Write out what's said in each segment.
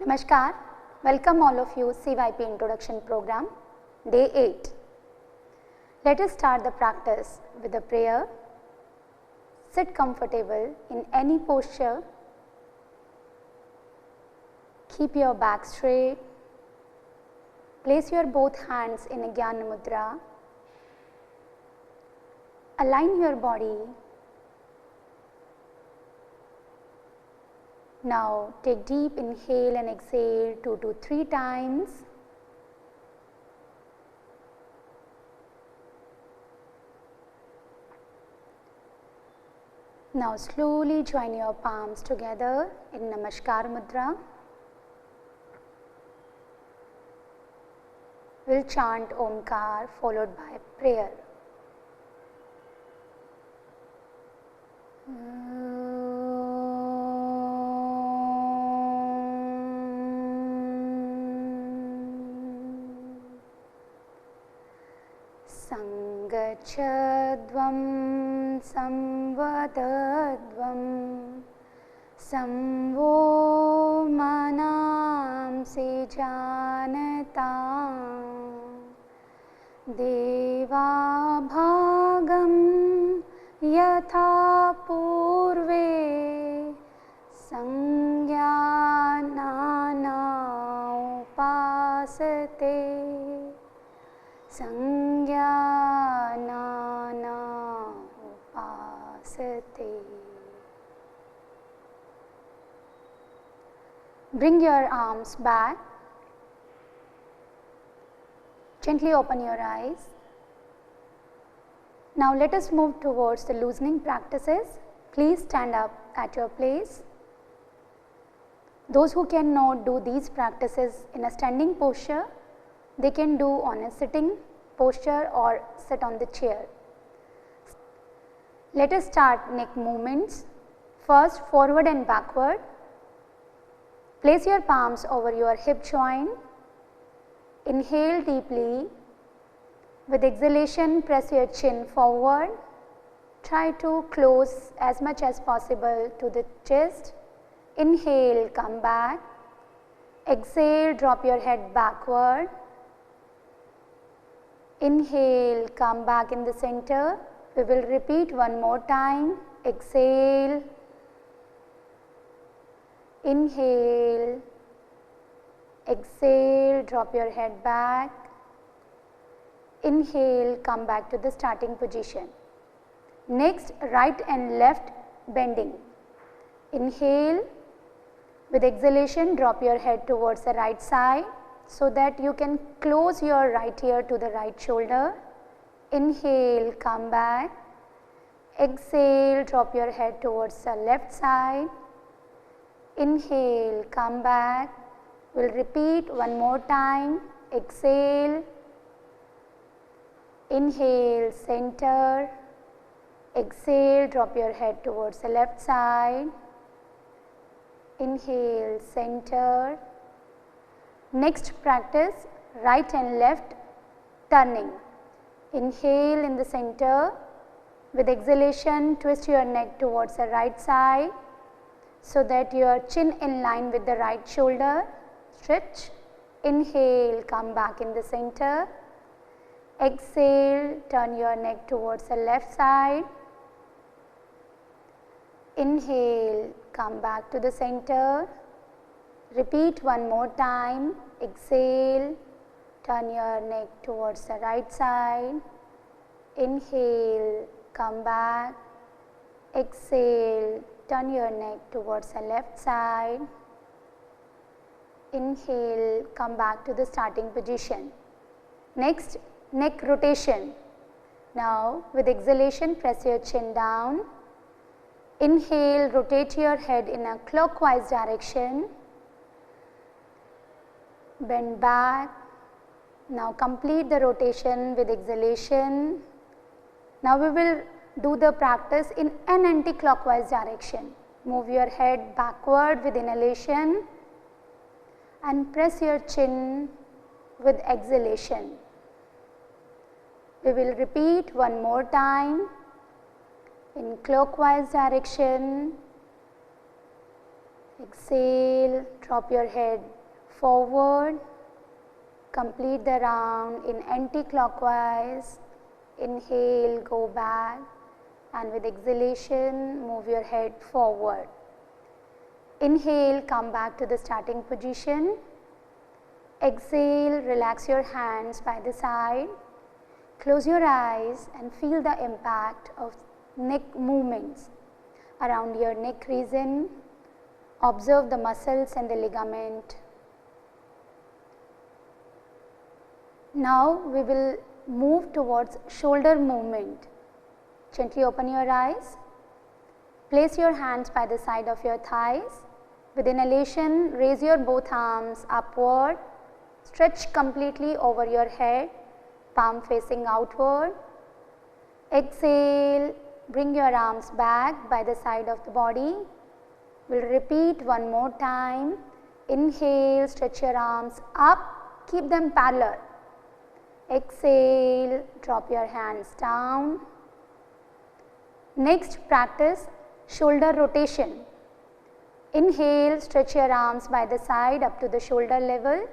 Namaskar, welcome all of you CYP Introduction Program, Day 8. Let us start the practice with a prayer. Sit comfortable in any posture. Keep your back straight. Place your both hands in a Jnana Mudra. Align your body. Now take deep inhale and exhale 2 to 3 times. Now slowly join your palms together in Namaskar Mudra. We'll chant Omkar followed by prayer. Sangachadvam samvadadvam samvo manamsi janatam deva bhagam yatha purve sanjnana upasate sanjnana upasate. Bring your arms back. Gently open your eyes. Now let us move towards the loosening practices. Please stand up at your place. Those who cannot do these practices in a standing posture, they can do on a sitting posture or sit on the chair. Let us start neck movements. First, forward and backward. Place your palms over your hip joint. Inhale deeply. With exhalation, press your chin forward. Try to close as much as possible to the chest. Inhale, come back. Exhale, drop your head backward. Inhale, come back in the center. We will repeat one more time. Exhale. Inhale. Exhale, drop your head back. Inhale, come back to the starting position. Next, right and left bending. Inhale. With exhalation, drop your head towards the right side so that you can close your right ear to the right shoulder. Inhale, come back. Exhale, drop your head towards the left side. Inhale, come back. We'll repeat one more time. Exhale. Inhale, center. Exhale, drop your head towards the left side. Inhale, center. Next practice, right and left turning. Inhale in the center. With exhalation, twist your neck towards the right side so that your chin in line with the right shoulder. Stretch. Inhale, come back in the center. Exhale, turn your neck towards the left side. Inhale, come back to the center. Repeat one more time. Exhale, turn your neck towards the right side. Inhale, come back. Exhale, turn your neck towards the left side. Inhale, come back to the starting position. Next, neck rotation. Now, with exhalation, press your chin down. Inhale, rotate your head in a clockwise direction. Bend back. Now, complete the rotation with exhalation. Now, we will do the practice in an anti-clockwise direction. Move your head backward with inhalation and press your chin with exhalation. We will repeat one more time in clockwise direction. Exhale, drop your head forward, complete the round in anti-clockwise. Inhale, go back, and with exhalation, move your head forward. Inhale, come back to the starting position. Exhale, relax your hands by the side. Close your eyes and feel the impact of neck movements around your neck region. Observe the muscles and the ligament. Now we will move towards shoulder movement. Gently open your eyes. Place your hands by the side of your thighs. With inhalation, raise your both arms upward. Stretch completely over your head, palm facing outward. Exhale, bring your arms back by the side of the body. We'll repeat one more time. Inhale, stretch your arms up, keep them parallel. Exhale, drop your hands down. Next, practice shoulder rotation. Inhale, stretch your arms by the side up to the shoulder level.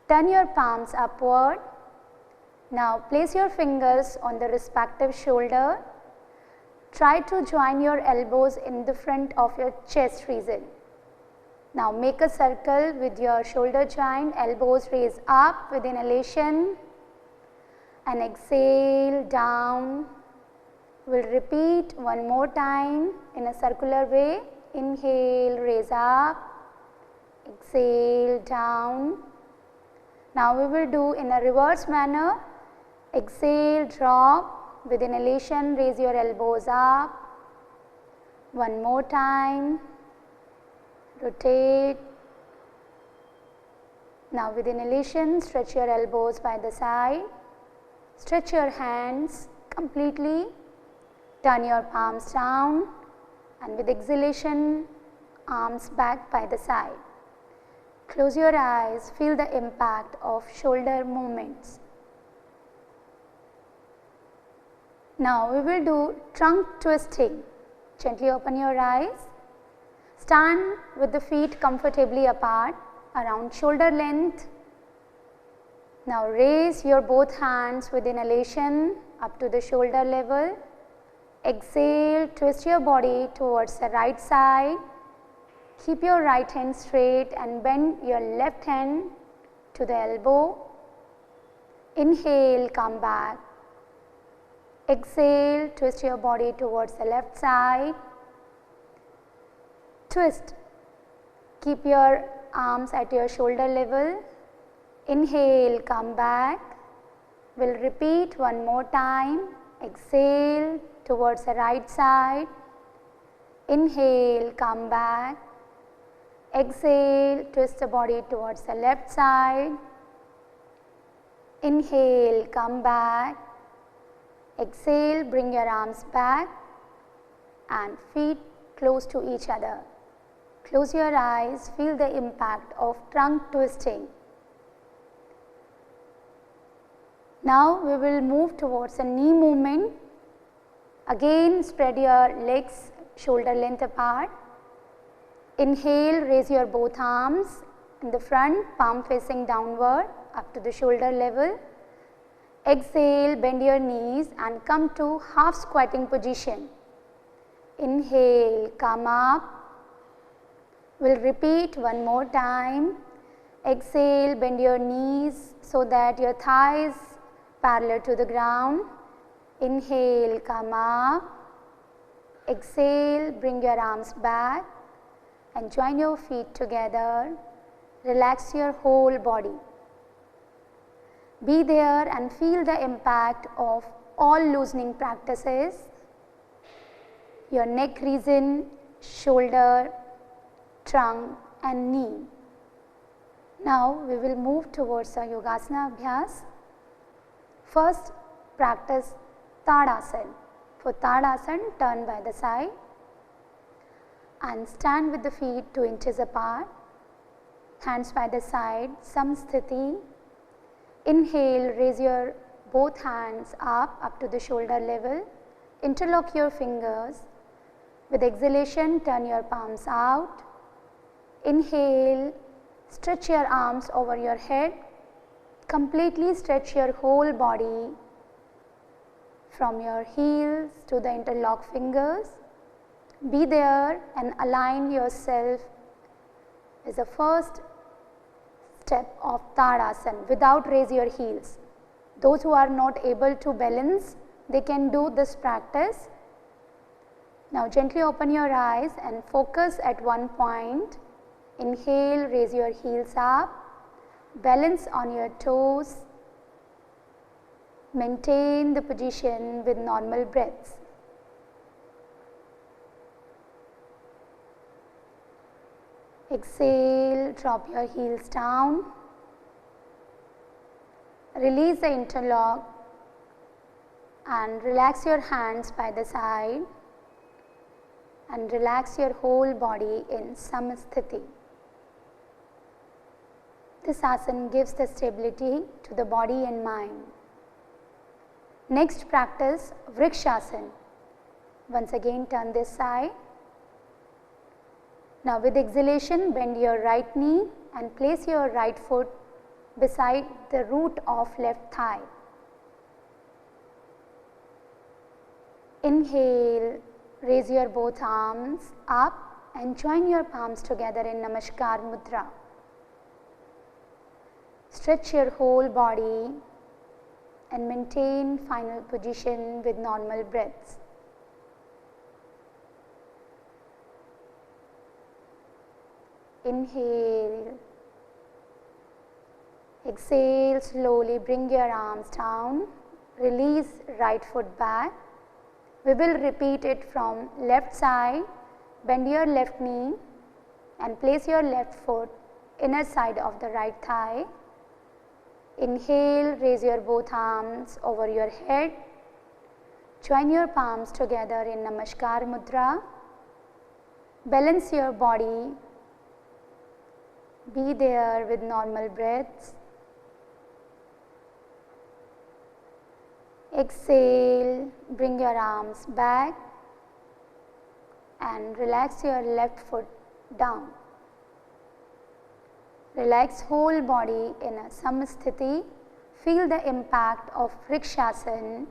Turn your palms upward. Now, place your fingers on the respective shoulder. Try to join your elbows in the front of your chest region. Now, make a circle with your shoulder joint, elbows raise up with inhalation and exhale down. We will repeat one more time in a circular way. Inhale, raise up, exhale down. Now, we will do in a reverse manner. Exhale, drop. With inhalation, raise your elbows up. One more time. Rotate. Now, with inhalation, stretch your elbows by the side. Stretch your hands completely. Turn your palms down. And with exhalation, arms back by the side. Close your eyes. Feel the impact of shoulder movements. Now, we will do trunk twisting. Gently open your eyes. Stand with the feet comfortably apart around shoulder length. Now, raise your both hands with inhalation up to the shoulder level. Exhale, twist your body towards the right side. Keep your right hand straight and bend your left hand to the elbow. Inhale, come back. Exhale, twist your body towards the left side. Twist. Keep your arms at your shoulder level. Inhale, come back. We'll repeat one more time. Exhale towards the right side. Inhale, come back. Exhale, twist the body towards the left side. Inhale, come back. Exhale, bring your arms back and feet close to each other. Close your eyes, feel the impact of trunk twisting. Now, we will move towards a knee movement. Again, spread your legs shoulder length apart. Inhale, raise your both arms in the front, palm facing downward up to the shoulder level. Exhale, bend your knees and come to half squatting position. Inhale, come up. We will repeat one more time. Exhale, bend your knees so that your thighs parallel to the ground. Inhale, come up. Exhale, bring your arms back and join your feet together. Relax your whole body. Be there and feel the impact of all loosening practices. Your neck region, shoulder, trunk and knee. Now, we will move towards a Yogasana Abhyas. First, practice Tadasana. For Tadasana, turn by the side and stand with the feet 2 inches apart. Hands by the side, Samsthiti. Inhale, raise your both hands up to the shoulder level. Interlock your fingers. With exhalation, turn your palms out. Inhale, stretch your arms over your head, completely stretch your whole body from your heels to the interlocked fingers. Be there and align yourself is the first step of Tadasana without raise your heels. Those who are not able to balance, they can do this practice. Now gently open your eyes and focus at one point. Inhale, raise your heels up, balance on your toes, maintain the position with normal breaths. Exhale, drop your heels down, release the interlock and relax your hands by the side and relax your whole body in Samasthiti. This asana gives the stability to the body and mind. Next practice Vrikshasana. Once again turn this side. Now with exhalation bend your right knee and place your right foot beside the root of left thigh. Inhale, raise your both arms up and join your palms together in Namaskar Mudra. Stretch your whole body and maintain final position with normal breaths. Inhale, exhale, slowly bring your arms down, release right foot back. We will repeat it from left side, bend your left knee and place your left foot inner side of the right thigh. Inhale, raise your both arms over your head, join your palms together in Namaskar Mudra, balance your body, be there with normal breaths. Exhale, bring your arms back and relax your left foot down. Relax whole body in a Samasthiti. Feel the impact of Vrikshasana.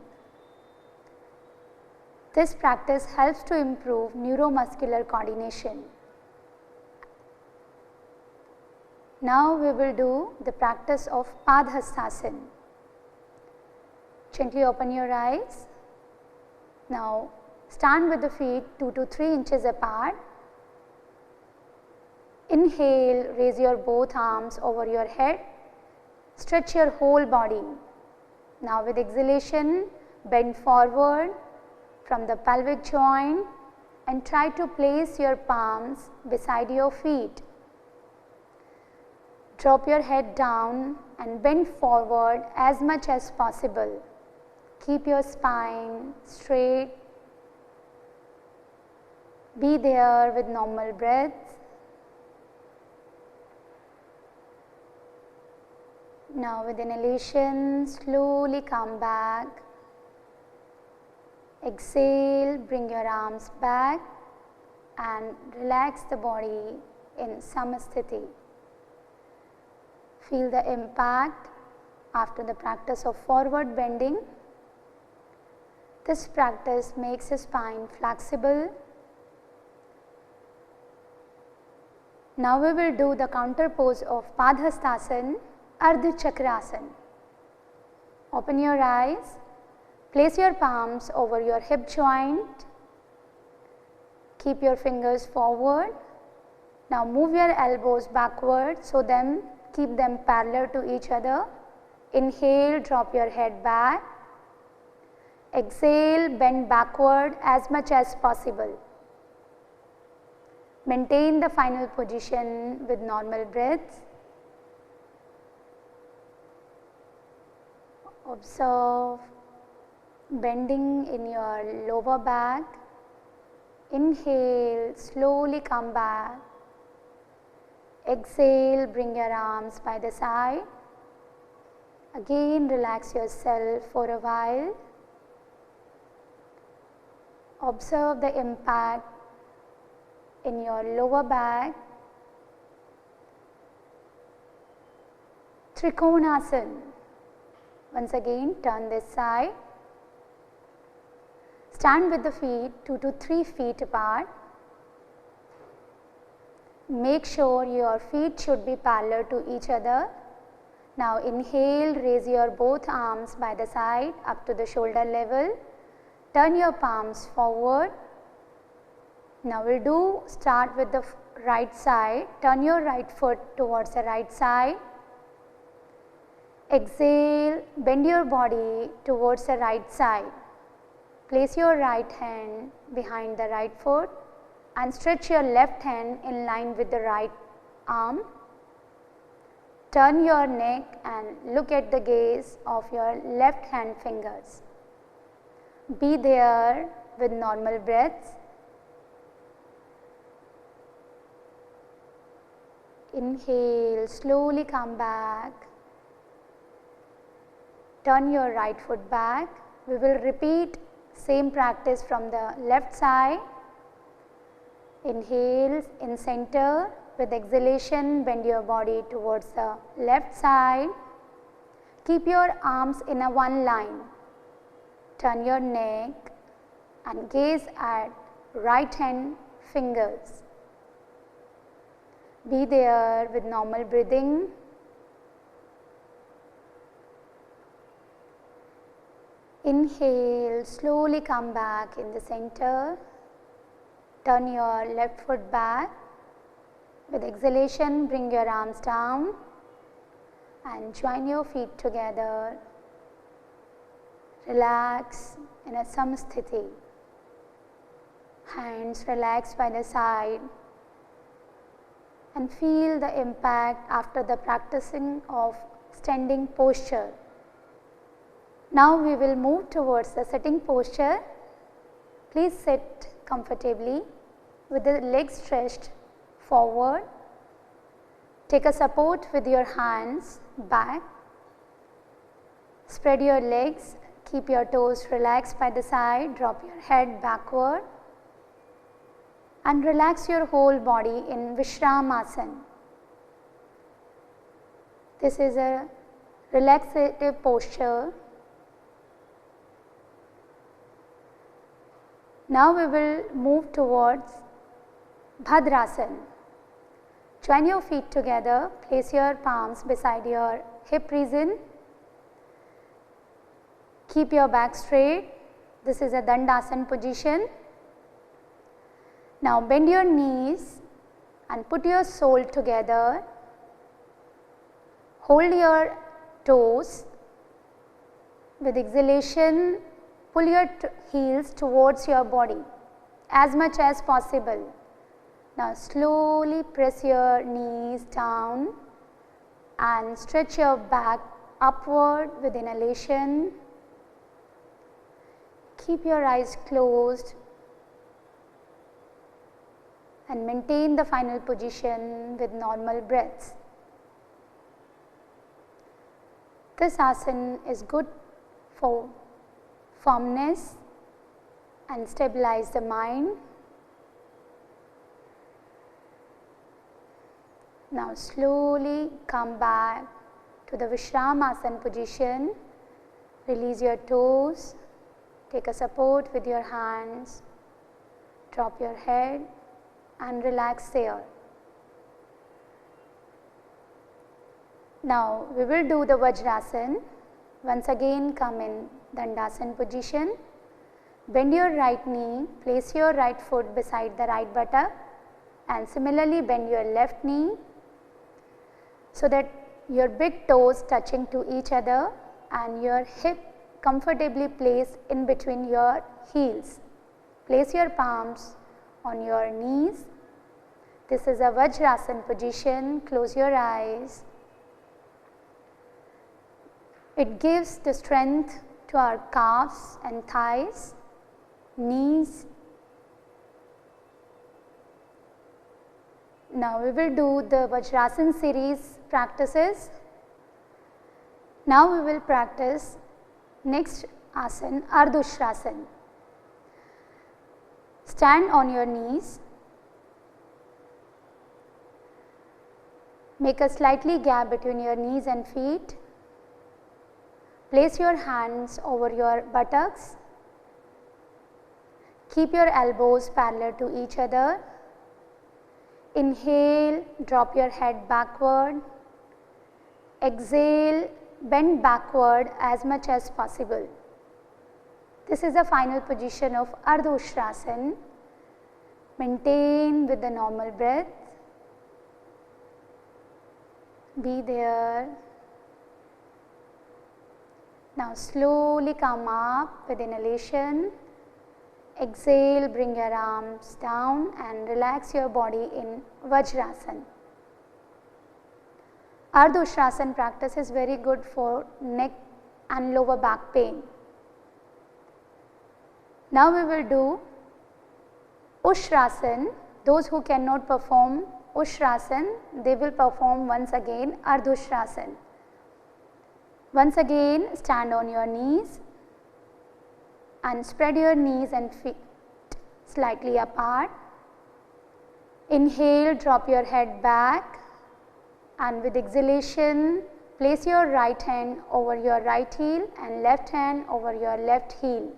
This practice helps to improve neuromuscular coordination. Now we will do the practice of Padhastasana. Gently open your eyes. Now stand with the feet 2 to 3 inches apart. Inhale, raise your both arms over your head, stretch your whole body. Now with exhalation, bend forward from the pelvic joint and try to place your palms beside your feet. Drop your head down and bend forward as much as possible. Keep your spine straight. Be there with normal breaths. Now with inhalation, slowly come back. Exhale, bring your arms back and relax the body in Samasthiti. Feel the impact after the practice of forward bending. This practice makes the spine flexible. Now we will do the counter pose of Padhastasana, Ardha Chakrasana. Open your eyes, place your palms over your hip joint, keep your fingers forward. Now move your elbows backward so keep them parallel to each other. Inhale, drop your head back. Exhale, bend backward as much as possible. Maintain the final position with normal breaths. Observe bending in your lower back. Inhale, slowly come back. Exhale, bring your arms by the side. Again, relax yourself for a while. Observe the impact in your lower back Trikonasana. Once again, turn this side. Stand with the feet 2 to 3 feet apart. Make sure your feet should be parallel to each other. Now inhale, raise your both arms by the side up to the shoulder level. Turn your palms forward. Now we will start with the right side. Turn your right foot towards the right side. Exhale, bend your body towards the right side. Place your right hand behind the right foot and stretch your left hand in line with the right arm. Turn your neck and look at the gaze of your left hand fingers. Be there with normal breaths. Inhale, slowly come back. Turn your right foot back. We will repeat same practice from the left side. Inhale in center. With exhalation, bend your body towards the left side. Keep your arms in a one line. Turn your neck and gaze at right hand fingers. Be there with normal breathing. Inhale, slowly come back in the center. Turn your left foot back. With exhalation, bring your arms down and join your feet together. Relax in a samsthiti. Hands relaxed by the side and feel the impact after the practicing of standing posture. Now we will move towards the sitting posture. Please sit comfortably with the legs stretched forward. Take a support with your hands back. Spread your legs, keep your toes relaxed by the side, drop your head backward and relax your whole body in Vishramasana. This is a relaxative posture. Now we will move towards Bhadrasana. Join your feet together, place your palms beside your hip region. Keep your back straight. This is a Dandasana position. Now bend your knees and put your sole together. Hold your toes. With exhalation, pull your heels towards your body as much as possible. Now slowly press your knees down and stretch your back upward with inhalation. Keep your eyes closed and maintain the final position with normal breaths. This asana is good for firmness and stabilize the mind. Now slowly come back to the Vishramasana position. Release your toes. Take a support with your hands. Drop your head and relax there. Now we will do the Vajrasana. Once again come in Dandasana position. Bend your right knee, place your right foot beside the right buttock and similarly bend your left knee so that your big toes touching to each other and your hip comfortably placed in between your heels. Place your palms on your knees. This is a Vajrasana position. Close your eyes. It gives the strength to our calves and thighs, knees. Now we will do the Vajrasana series practices. Now we will practice next asana, Ardhushrasana. Stand on your knees. Make a slightly gap between your knees and feet. Place your hands over your buttocks. Keep your elbows parallel to each other. Inhale, drop your head backward. Exhale, bend backward as much as possible. This is the final position of Ardha Ushrasana. Maintain with the normal breath. Be there. Now slowly come up with inhalation. Exhale, bring your arms down and relax your body in Vajrasana. Ardha Ushrasana practice is very good for neck and lower back pain. Now we will do Ushrasana. Those who cannot perform Ushrasana, they will perform once again Ardha Ushrasana. Once again, stand on your knees and spread your knees and feet slightly apart. Inhale, drop your head back, and with exhalation, place your right hand over your right heel and left hand over your left heel.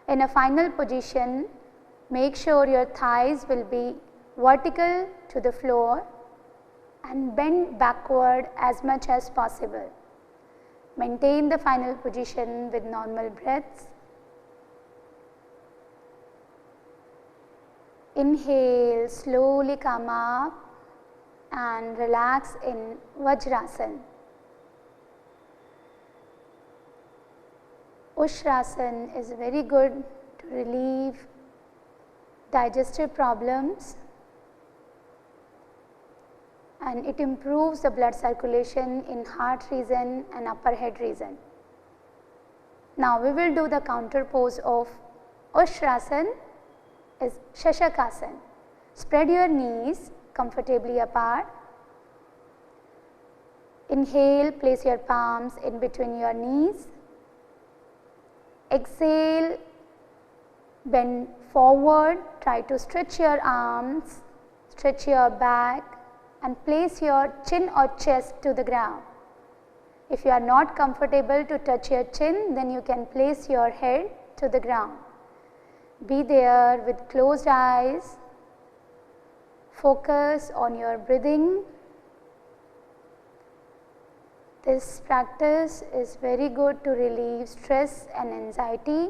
In a final position, make sure your thighs will be vertical to the floor and bend backward as much as possible. Maintain the final position with normal breaths. Inhale, slowly come up and relax in Vajrasana. Ushrasana is very good to relieve digestive problems, and it improves the blood circulation in heart region and upper head region. Now we will do the counter pose of Ushrasana is Shashakasana. Spread your knees comfortably apart. Inhale, place your palms in between your knees. Exhale, bend forward, try to stretch your arms, stretch your back and place your chin or chest to the ground. If you are not comfortable to touch your chin, then you can place your head to the ground. Be there with closed eyes. Focus on your breathing. This practice is very good to relieve stress and anxiety,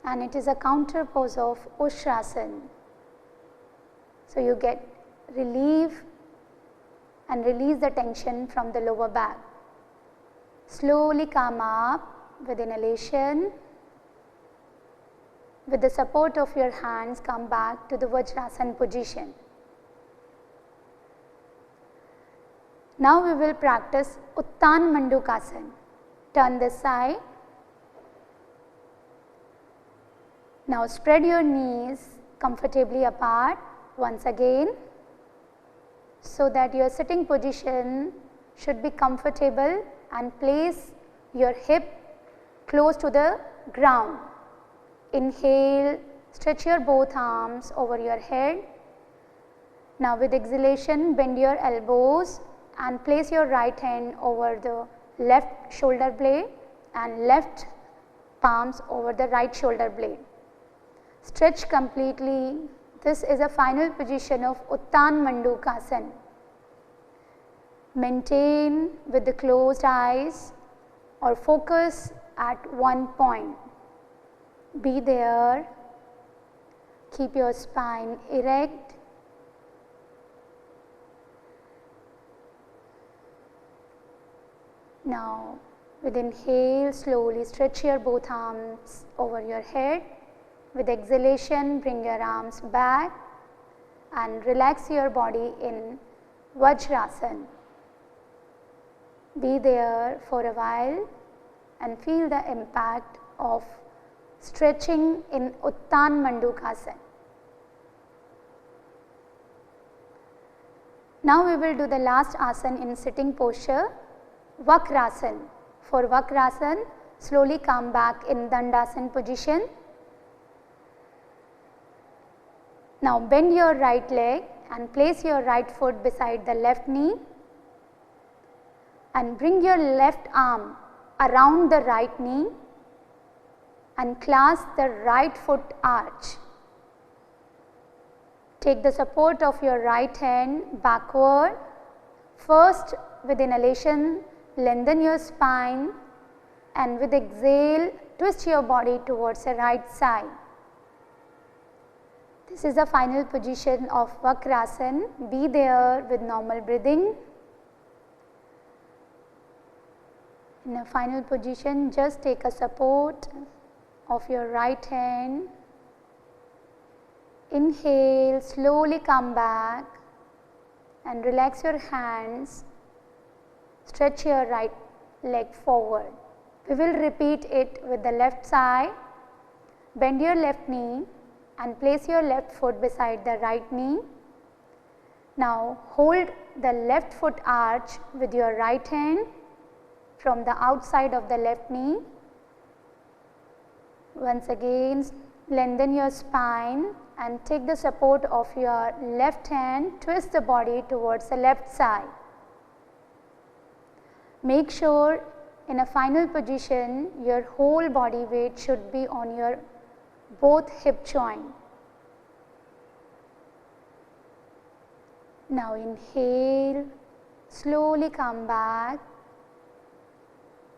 and it is a counter pose of Ushrasana. So you get relief and release the tension from the lower back. Slowly come up with inhalation. With the support of your hands, come back to the Vajrasana position. Now we will practice Uttan Mandukasana. Turn this side. Now spread your knees comfortably apart once again, so that your sitting position should be comfortable, and place your hip close to the ground. Inhale, stretch your both arms over your head. Now with exhalation, bend your elbows and place your right hand over the left shoulder blade and left palms over the right shoulder blade. Stretch completely. This is a final position of Uttan Mandukasana. Maintain with the closed eyes or focus at one point. Be there. Keep your spine erect. Now with inhale, slowly stretch your both arms over your head. With exhalation, bring your arms back and relax your body in Vajrasana. Be there for a while and feel the impact of stretching in Uttan Mandukasana. Now we will do the last asana in sitting posture, Vakrasana. For Vakrasana, slowly come back in Dandasana position. Now bend your right leg and place your right foot beside the left knee and bring your left arm around the right knee and clasp the right foot arch. Take the support of your right hand backward. First, with inhalation, lengthen your spine, and with exhale, twist your body towards the right side. This is the final position of Vakrasana. Be there with normal breathing. In a final position, just take a support of your right hand. Inhale, slowly come back and relax your hands. Stretch your right leg forward. We will repeat it with the left side. Bend your left knee and place your left foot beside the right knee. Now hold the left foot arch with your right hand from the outside of the left knee. Once again, lengthen your spine and take the support of your left hand, twist the body towards the left side. Make sure in a final position your whole body weight should be on your both hip joint. Now inhale, slowly come back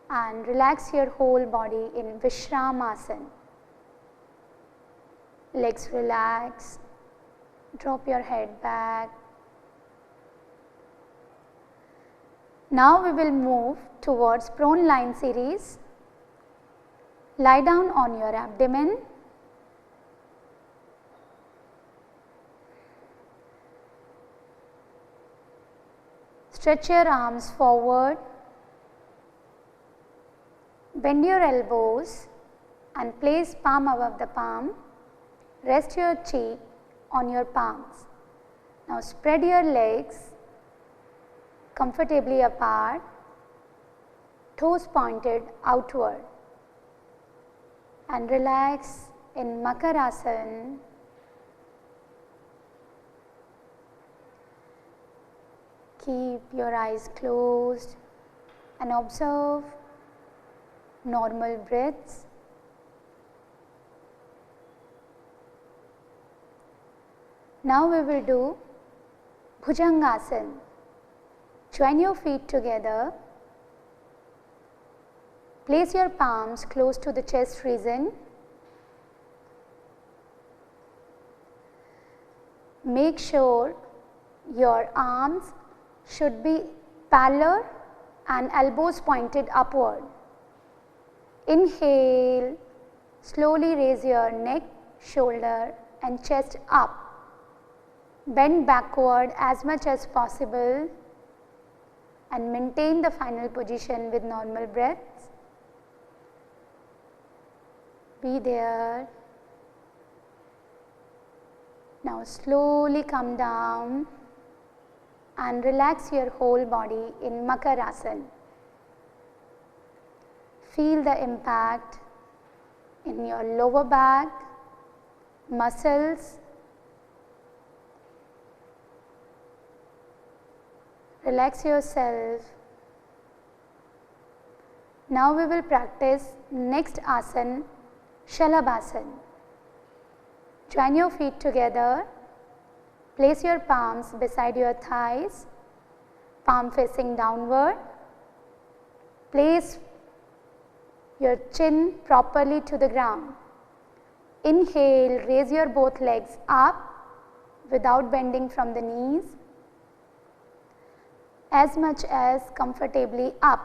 and relax your whole body in Vishramasana. Legs relax, drop your head back. Now we will move towards prone line series. Lie down on your abdomen. Stretch your arms forward. Bend your elbows and place palm above the palm. Rest your cheek on your palms. Now spread your legs comfortably apart, toes pointed outward, and relax in Makarasana. Keep your eyes closed and observe normal breaths. Now we will do Bhujangasana. Join your feet together. Place your palms close to the chest region. Make sure your arms should be parallel and elbows pointed upward. Inhale, slowly raise your neck, shoulder and chest up. Bend backward as much as possible and maintain the final position with normal breaths. Be there. Now slowly come down and relax your whole body in Makarasana. Feel the impact in your lower back, muscles. Relax yourself. Now we will practice next asana, Shalabhasana. Join your feet together. Place your palms beside your thighs, palm facing downward. Place your chin properly to the ground. Inhale, raise your both legs up without bending from the knees, as much as comfortably up.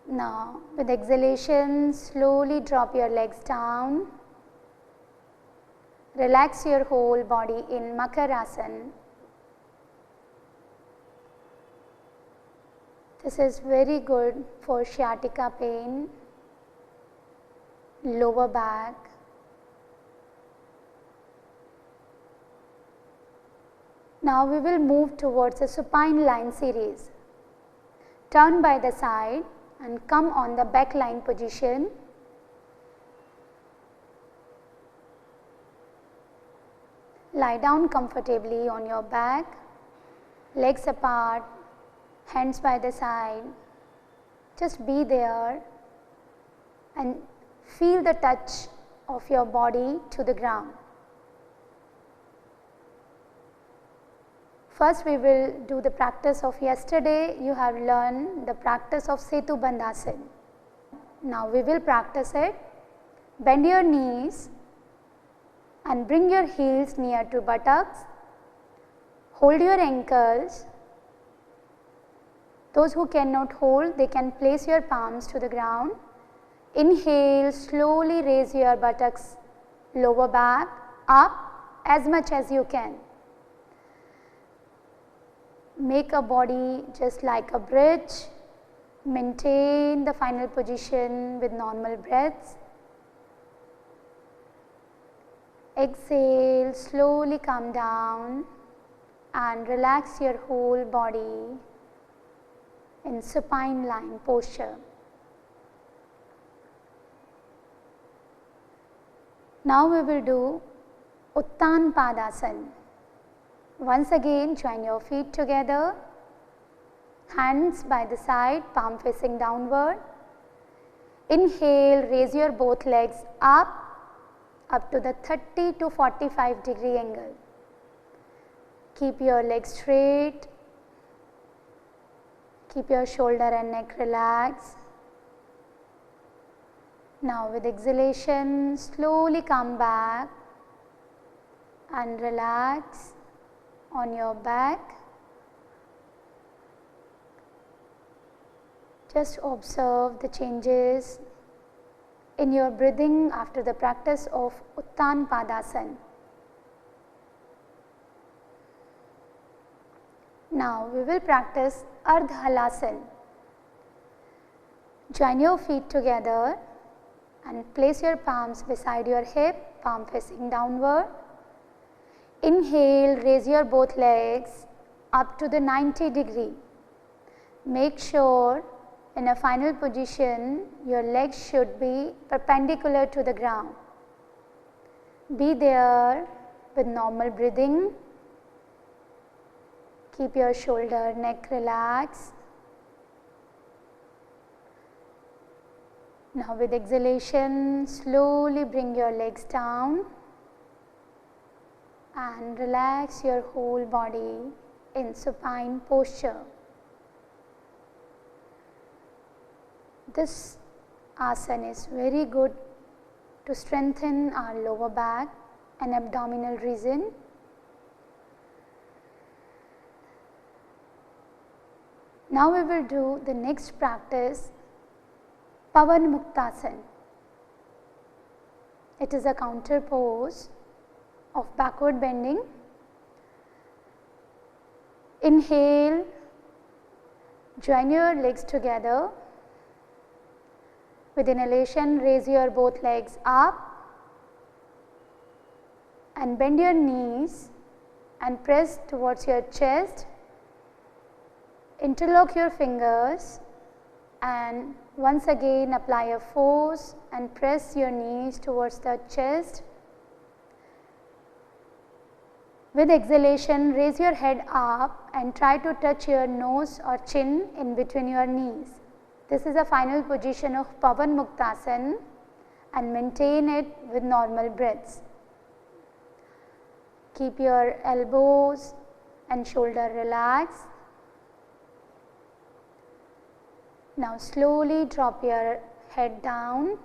Now with exhalation, slowly drop your legs down. Relax your whole body in Makarasana. This is very good for sciatica pain, lower back. Now we will move towards a supine line series. Turn by the side and come on the back line position. Lie down comfortably on your back, legs apart, hands by the side. Just be there and feel the touch of your body to the ground. First we will do the practice of yesterday. You have learned the practice of Setu Bandhasana. Now we will practice it. Bend your knees and bring your heels near to buttocks. Hold your ankles. Those who cannot hold, they can place your palms to the ground. Inhale, slowly raise your buttocks, lower back up as much as you can. Make a body just like a bridge. Maintain the final position with normal breaths. Exhale, slowly come down and relax your whole body in supine lying posture. Now we will do Uttan Padasana. Once again, join your feet together, hands by the side, palm facing downward. Inhale, raise your both legs up to the 30 to 45 degree angle. Keep your legs straight, keep your shoulder and neck relaxed. Now with exhalation, slowly come back and relax on your back. Just observe the changes in your breathing after the practice of Uttan Padasana. Now we will practice Ardha Halasana. Join your feet together and place your palms beside your hip, palm facing downward. Inhale, raise your both legs up to the 90 degree. Make sure in a final position your legs should be perpendicular to the ground. Be there with normal breathing. Keep your shoulder, neck relaxed. Now with exhalation, slowly bring your legs down and relax your whole body in supine posture. This asana is very good to strengthen our lower back and abdominal region. Now we will do the next practice, Pavan Muktasana. It is a counter pose of backward bending. Inhale, join your legs together. With inhalation, raise your both legs up and bend your knees and press towards your chest. Interlock your fingers and once again apply a force and press your knees towards the chest. With exhalation, raise your head up and try to touch your nose or chin in between your knees. This is a final position of Pavan Muktasana and maintain it with normal breaths. Keep your elbows and shoulder relaxed. Now slowly drop your head down.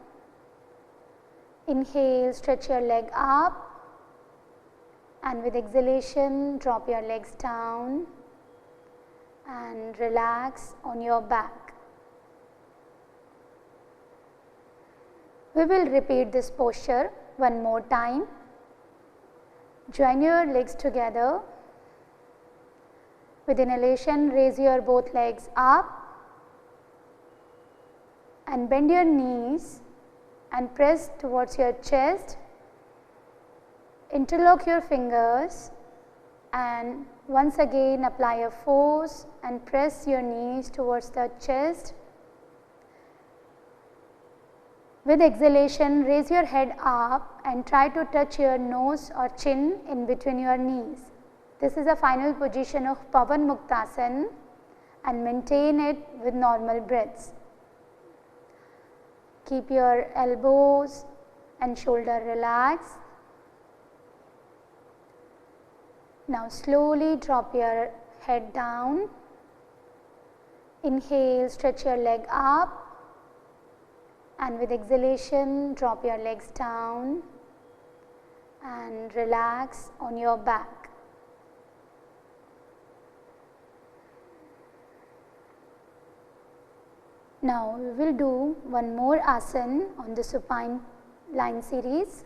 Inhale, stretch your leg up and with exhalation drop your legs down and relax on your back. We will repeat this posture one more time. Join your legs together. With inhalation, raise your both legs up and bend your knees and press towards your chest. Interlock your fingers and once again apply a force and press your knees towards the chest. With exhalation, raise your head up and try to touch your nose or chin in between your knees. This is the final position of Pavan Muktasana and maintain it with normal breaths. Keep your elbows and shoulder relaxed. Now slowly drop your head down. Inhale, stretch your leg up, and with exhalation drop your legs down and relax on your back. Now we will do one more asana on the supine line series,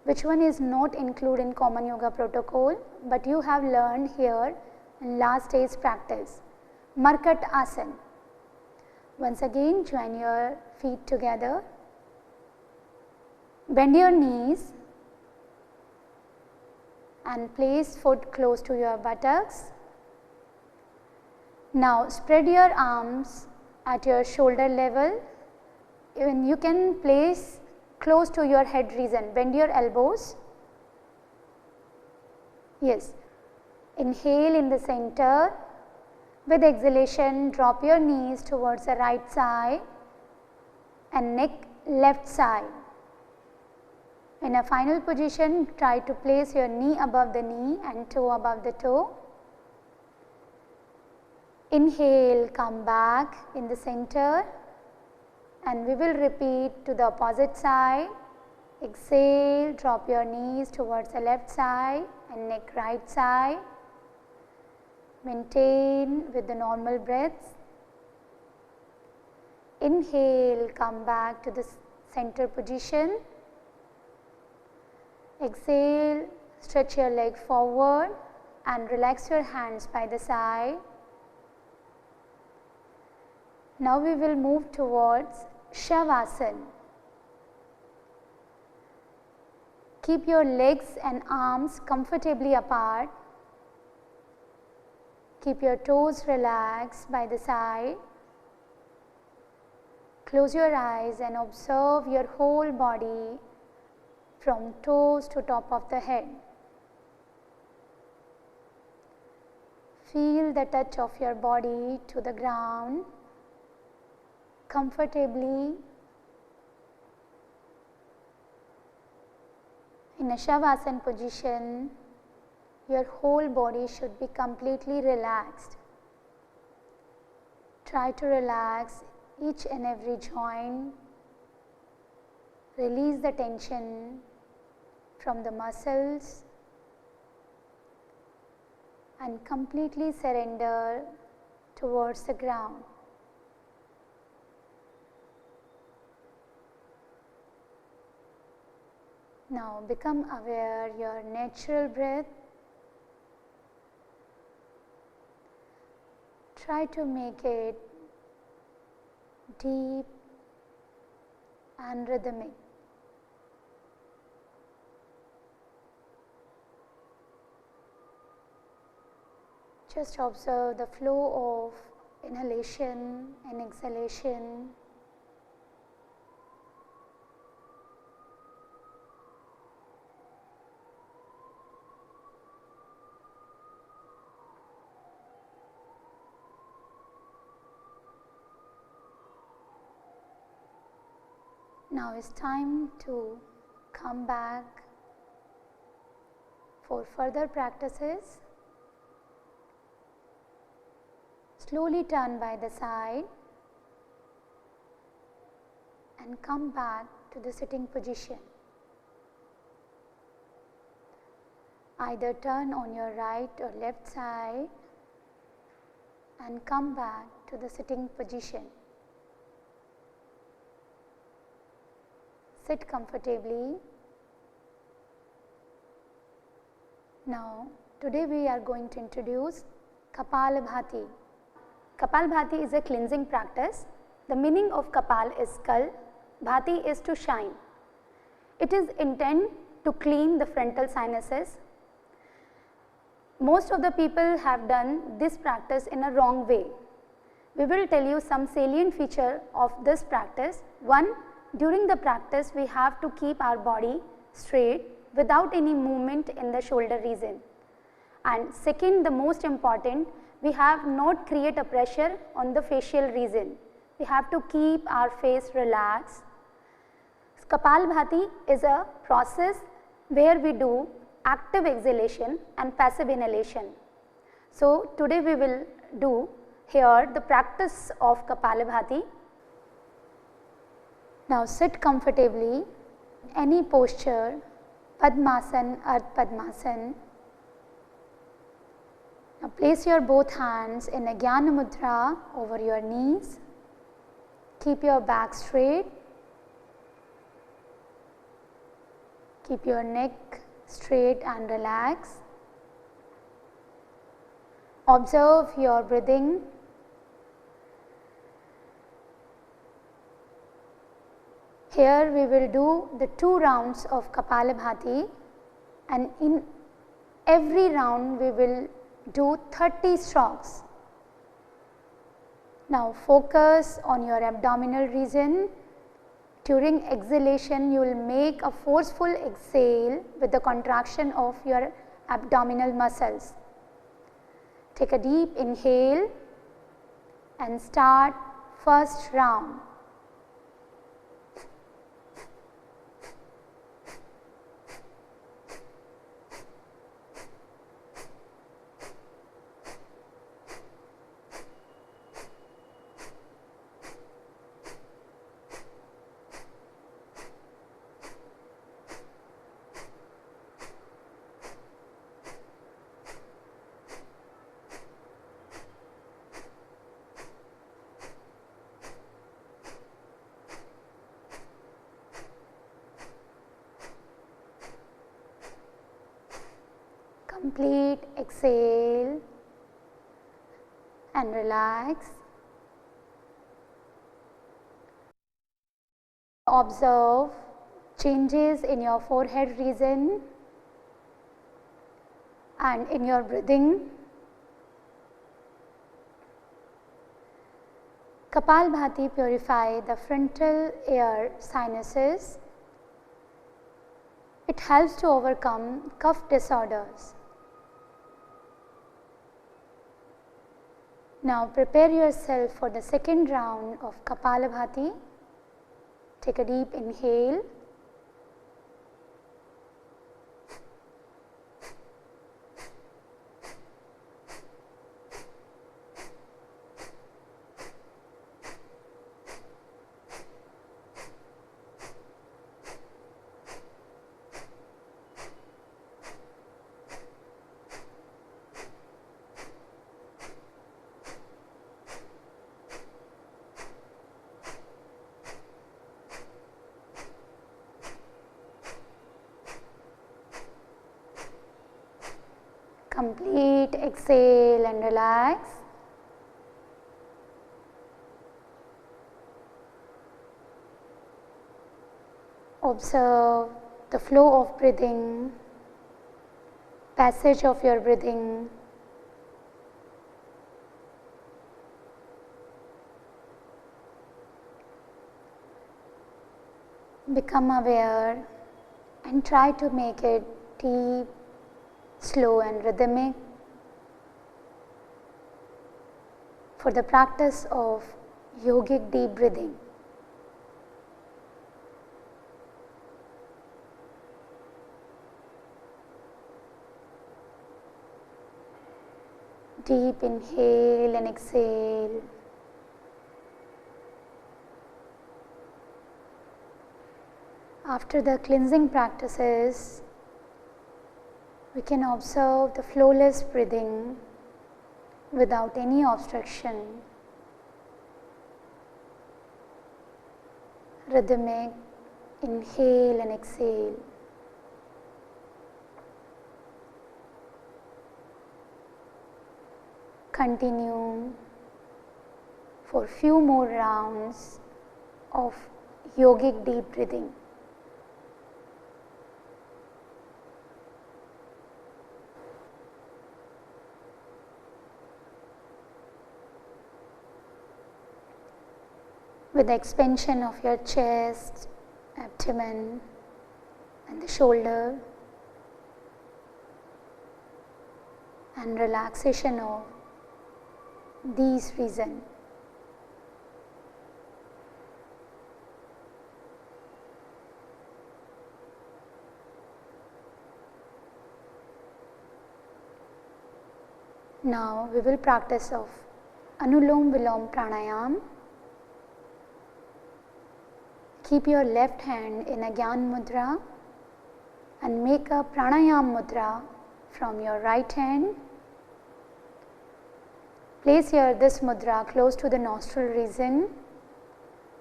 which one is not included in common yoga protocol, but you have learned here in last day's practice. Markat asana. Once again, join your feet together, bend your knees and place foot close to your buttocks. Now spread your arms at your shoulder level. Even you can place close to your head region. Bend your elbows. Yes. Inhale in the center. With exhalation, drop your knees towards the right side and neck left side. In a final position, try to place your knee above the knee and toe above the toe. Inhale, come back in the center, and we will repeat to the opposite side. Exhale, drop your knees towards the left side and neck right side. Maintain with the normal breaths. Inhale, come back to the center position. Exhale, stretch your leg forward and relax your hands by the side. Now we will move towards Shavasana. Keep your legs and arms comfortably apart. Keep your toes relaxed by the side. Close your eyes and observe your whole body from toes to top of the head. Feel the touch of your body to the ground comfortably. In a Shavasana position, your whole body should be completely relaxed. Try to relax each and every joint. Release the tension from the muscles and completely surrender towards the ground. Now become aware your natural breath. Try to make it deep and rhythmic. Just observe the flow of inhalation and exhalation. Now it's time to come back for further practices. Slowly turn by the side and come back to the sitting position. Either turn on your right or left side and come back to the sitting position. Sit comfortably. Now, today we are going to introduce Kapalabhati. Kapalabhati is a cleansing practice. The meaning of Kapal is skull, Bhati is to shine. It is intended to clean the frontal sinuses. Most of the people have done this practice in a wrong way. We will tell you some salient feature of this practice. One, during the practice we have to keep our body straight without any movement in the shoulder region. And second, the most important, we have not create a pressure on the facial region. We have to keep our face relaxed. Kapalbhati is a process where we do active exhalation and passive inhalation. So, today we will do here the practice of Kapalbhati. Now, sit comfortably, any posture, Padmasana, Ardha Padmasana. Now, place your both hands in a Jnana Mudra over your knees. Keep your back straight. Keep your neck straight and relaxed. Observe your breathing. Here we will do the 2 rounds of Kapalabhati, and in every round we will do 30 strokes. Now focus on your abdominal region. During exhalation, you will make a forceful exhale with the contraction of your abdominal muscles. Take a deep inhale and start first round. Complete exhale and relax. Observe changes in your forehead region and in your breathing. Kapalbhati purify the frontal air sinuses. It helps to overcome cough disorders. Now prepare yourself for the second round of Kapalabhati. Take a deep inhale. Complete exhale and relax. Observe the flow of breathing, passage of your breathing. Become aware and try to make it deep, slow and rhythmic for the practice of yogic deep breathing. Deep inhale and exhale. After the cleansing practices, we can observe the flowless breathing without any obstruction, rhythmic inhale and exhale. Continue for few more rounds of yogic deep breathing. with the expansion of your chest, abdomen and the shoulder, and relaxation of these regions. Now we will practice of Anulom Vilom Pranayam. Keep your left hand in a Gyan Mudra and make a Pranayam Mudra from your right hand. Place this mudra close to the nostril region.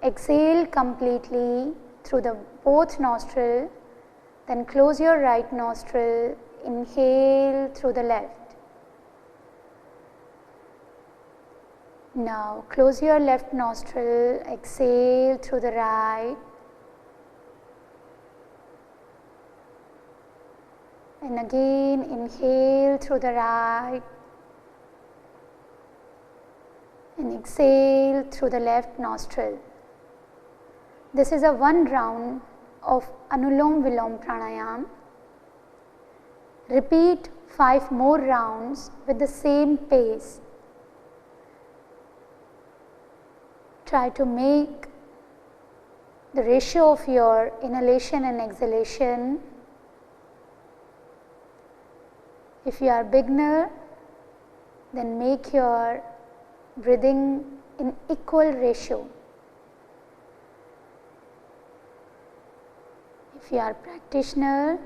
Exhale completely through the both nostril, then close your right nostril, inhale through the left. Now close your left nostril, exhale through the right, and again inhale through the right and exhale through the left nostril. This is a one round of Anulom Vilom Pranayam. Repeat 5 more rounds with the same pace. Try to make the ratio of your inhalation and exhalation. If you are beginner, then make your breathing in equal ratio. If you are practitioner,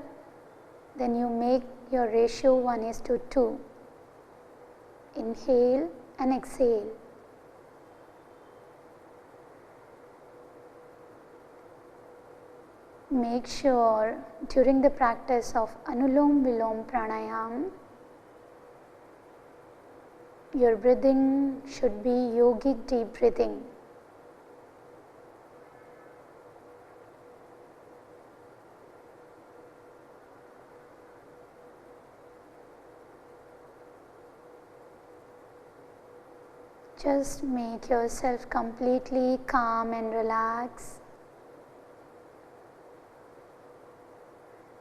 then you make your ratio 1:2. Inhale and exhale. Make sure during the practice of Anulom Vilom Pranayam, your breathing should be yogic deep breathing. Just make yourself completely calm and relaxed.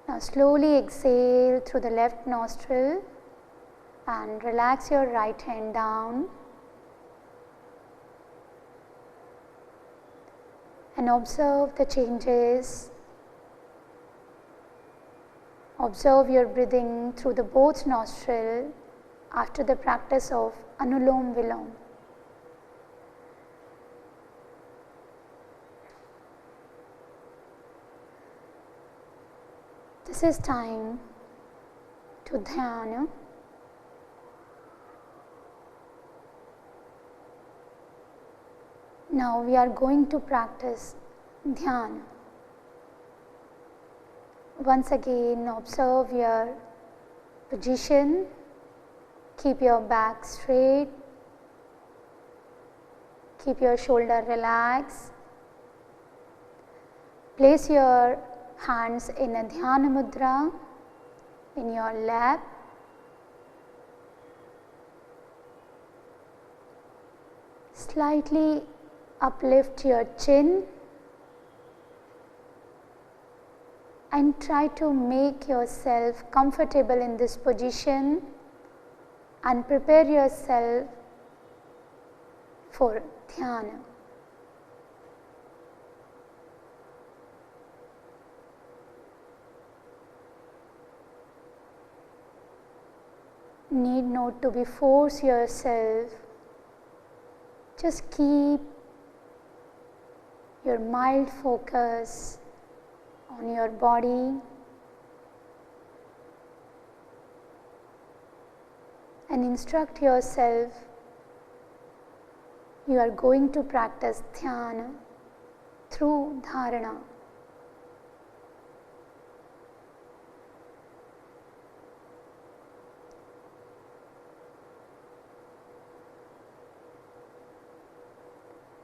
Now slowly exhale through the left nostril and relax your right hand down and observe the changes. Observe your breathing through the both nostril after the practice of Anulom Vilom. This is time to dhyana. Now we are going to practice dhyana. Once again, observe your position. Keep your back straight. Keep your shoulder relaxed. Place your hands in a dhyana mudra in your lap. Slightly uplift your chin and try to make yourself comfortable in this position and prepare yourself for dhyana. Need not to be force yourself. Just keep your mild focus on your body and instruct yourself you are going to practice dhyana through dharana.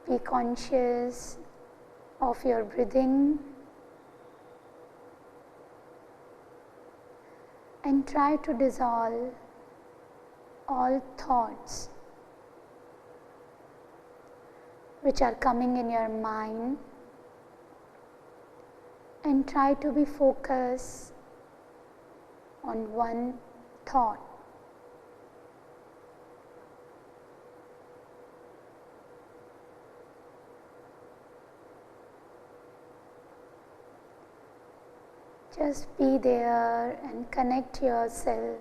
Be conscious of your breathing and try to dissolve all thoughts which are coming in your mind, and try to be focused on one thought. Just be there and connect yourself.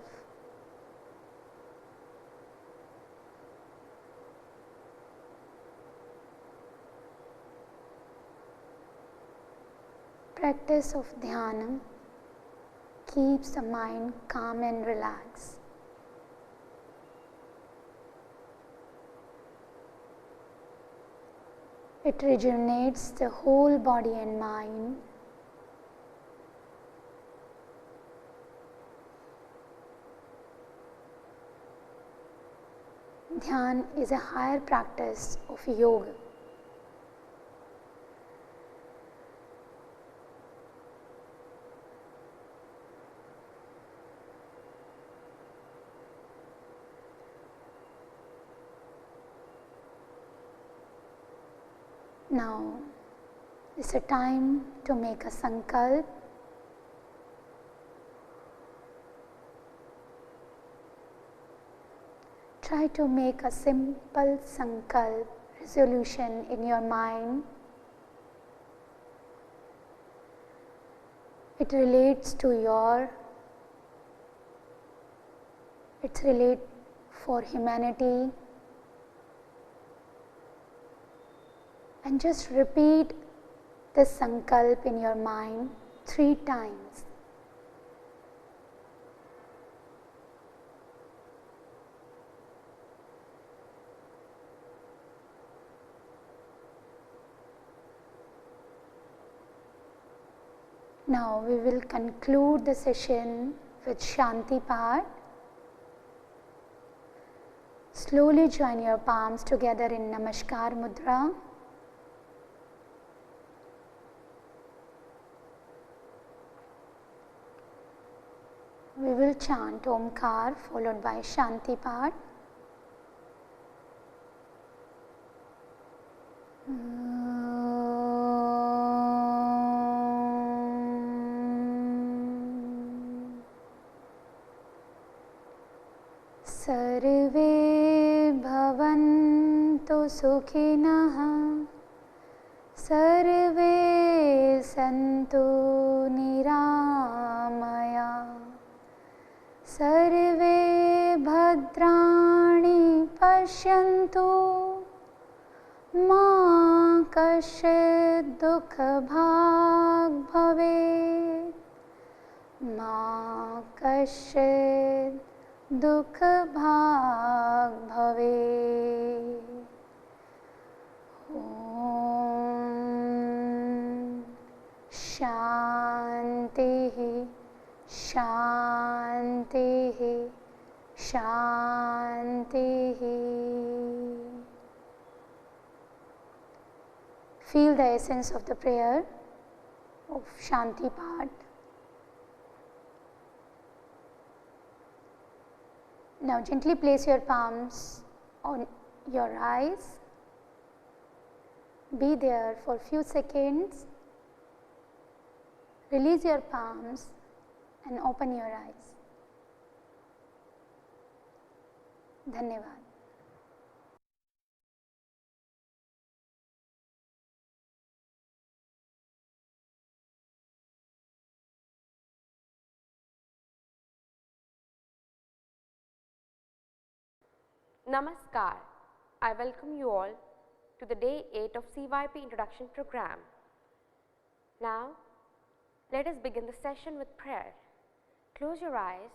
Practice of dhyana keeps the mind calm and relaxed. It rejuvenates the whole body and mind. Dhyan is a higher practice of yoga. Now is a time to make a sankalp. Try to make a simple sankalp resolution in your mind. It relates to it's relate for humanity. And just repeat this sankalp in your mind 3 times. Now we will conclude the session with Shanti part. Slowly join your palms together in Namaskar Mudra. We will chant Omkar followed by Shanti part. सर्वे भवन्तु सुखिनः सर्वे सन्तु निरामया सर्वे भद्राणि पश्यन्तु मा कश्चित् दुःखभाग् भवेत् मा कश्चित् दुःखभाग् भवेत्। ॐ शान्तिः शान्तिः शान्तिः। Feel the essence of the prayer of Shanti part. Now gently place your palms on your eyes. Be there for few seconds. Release your palms and open your eyes. Dhanyavad. Namaskar. I welcome you all to the day 8 of CYP introduction program. Now, let us begin the session with prayer. Close your eyes.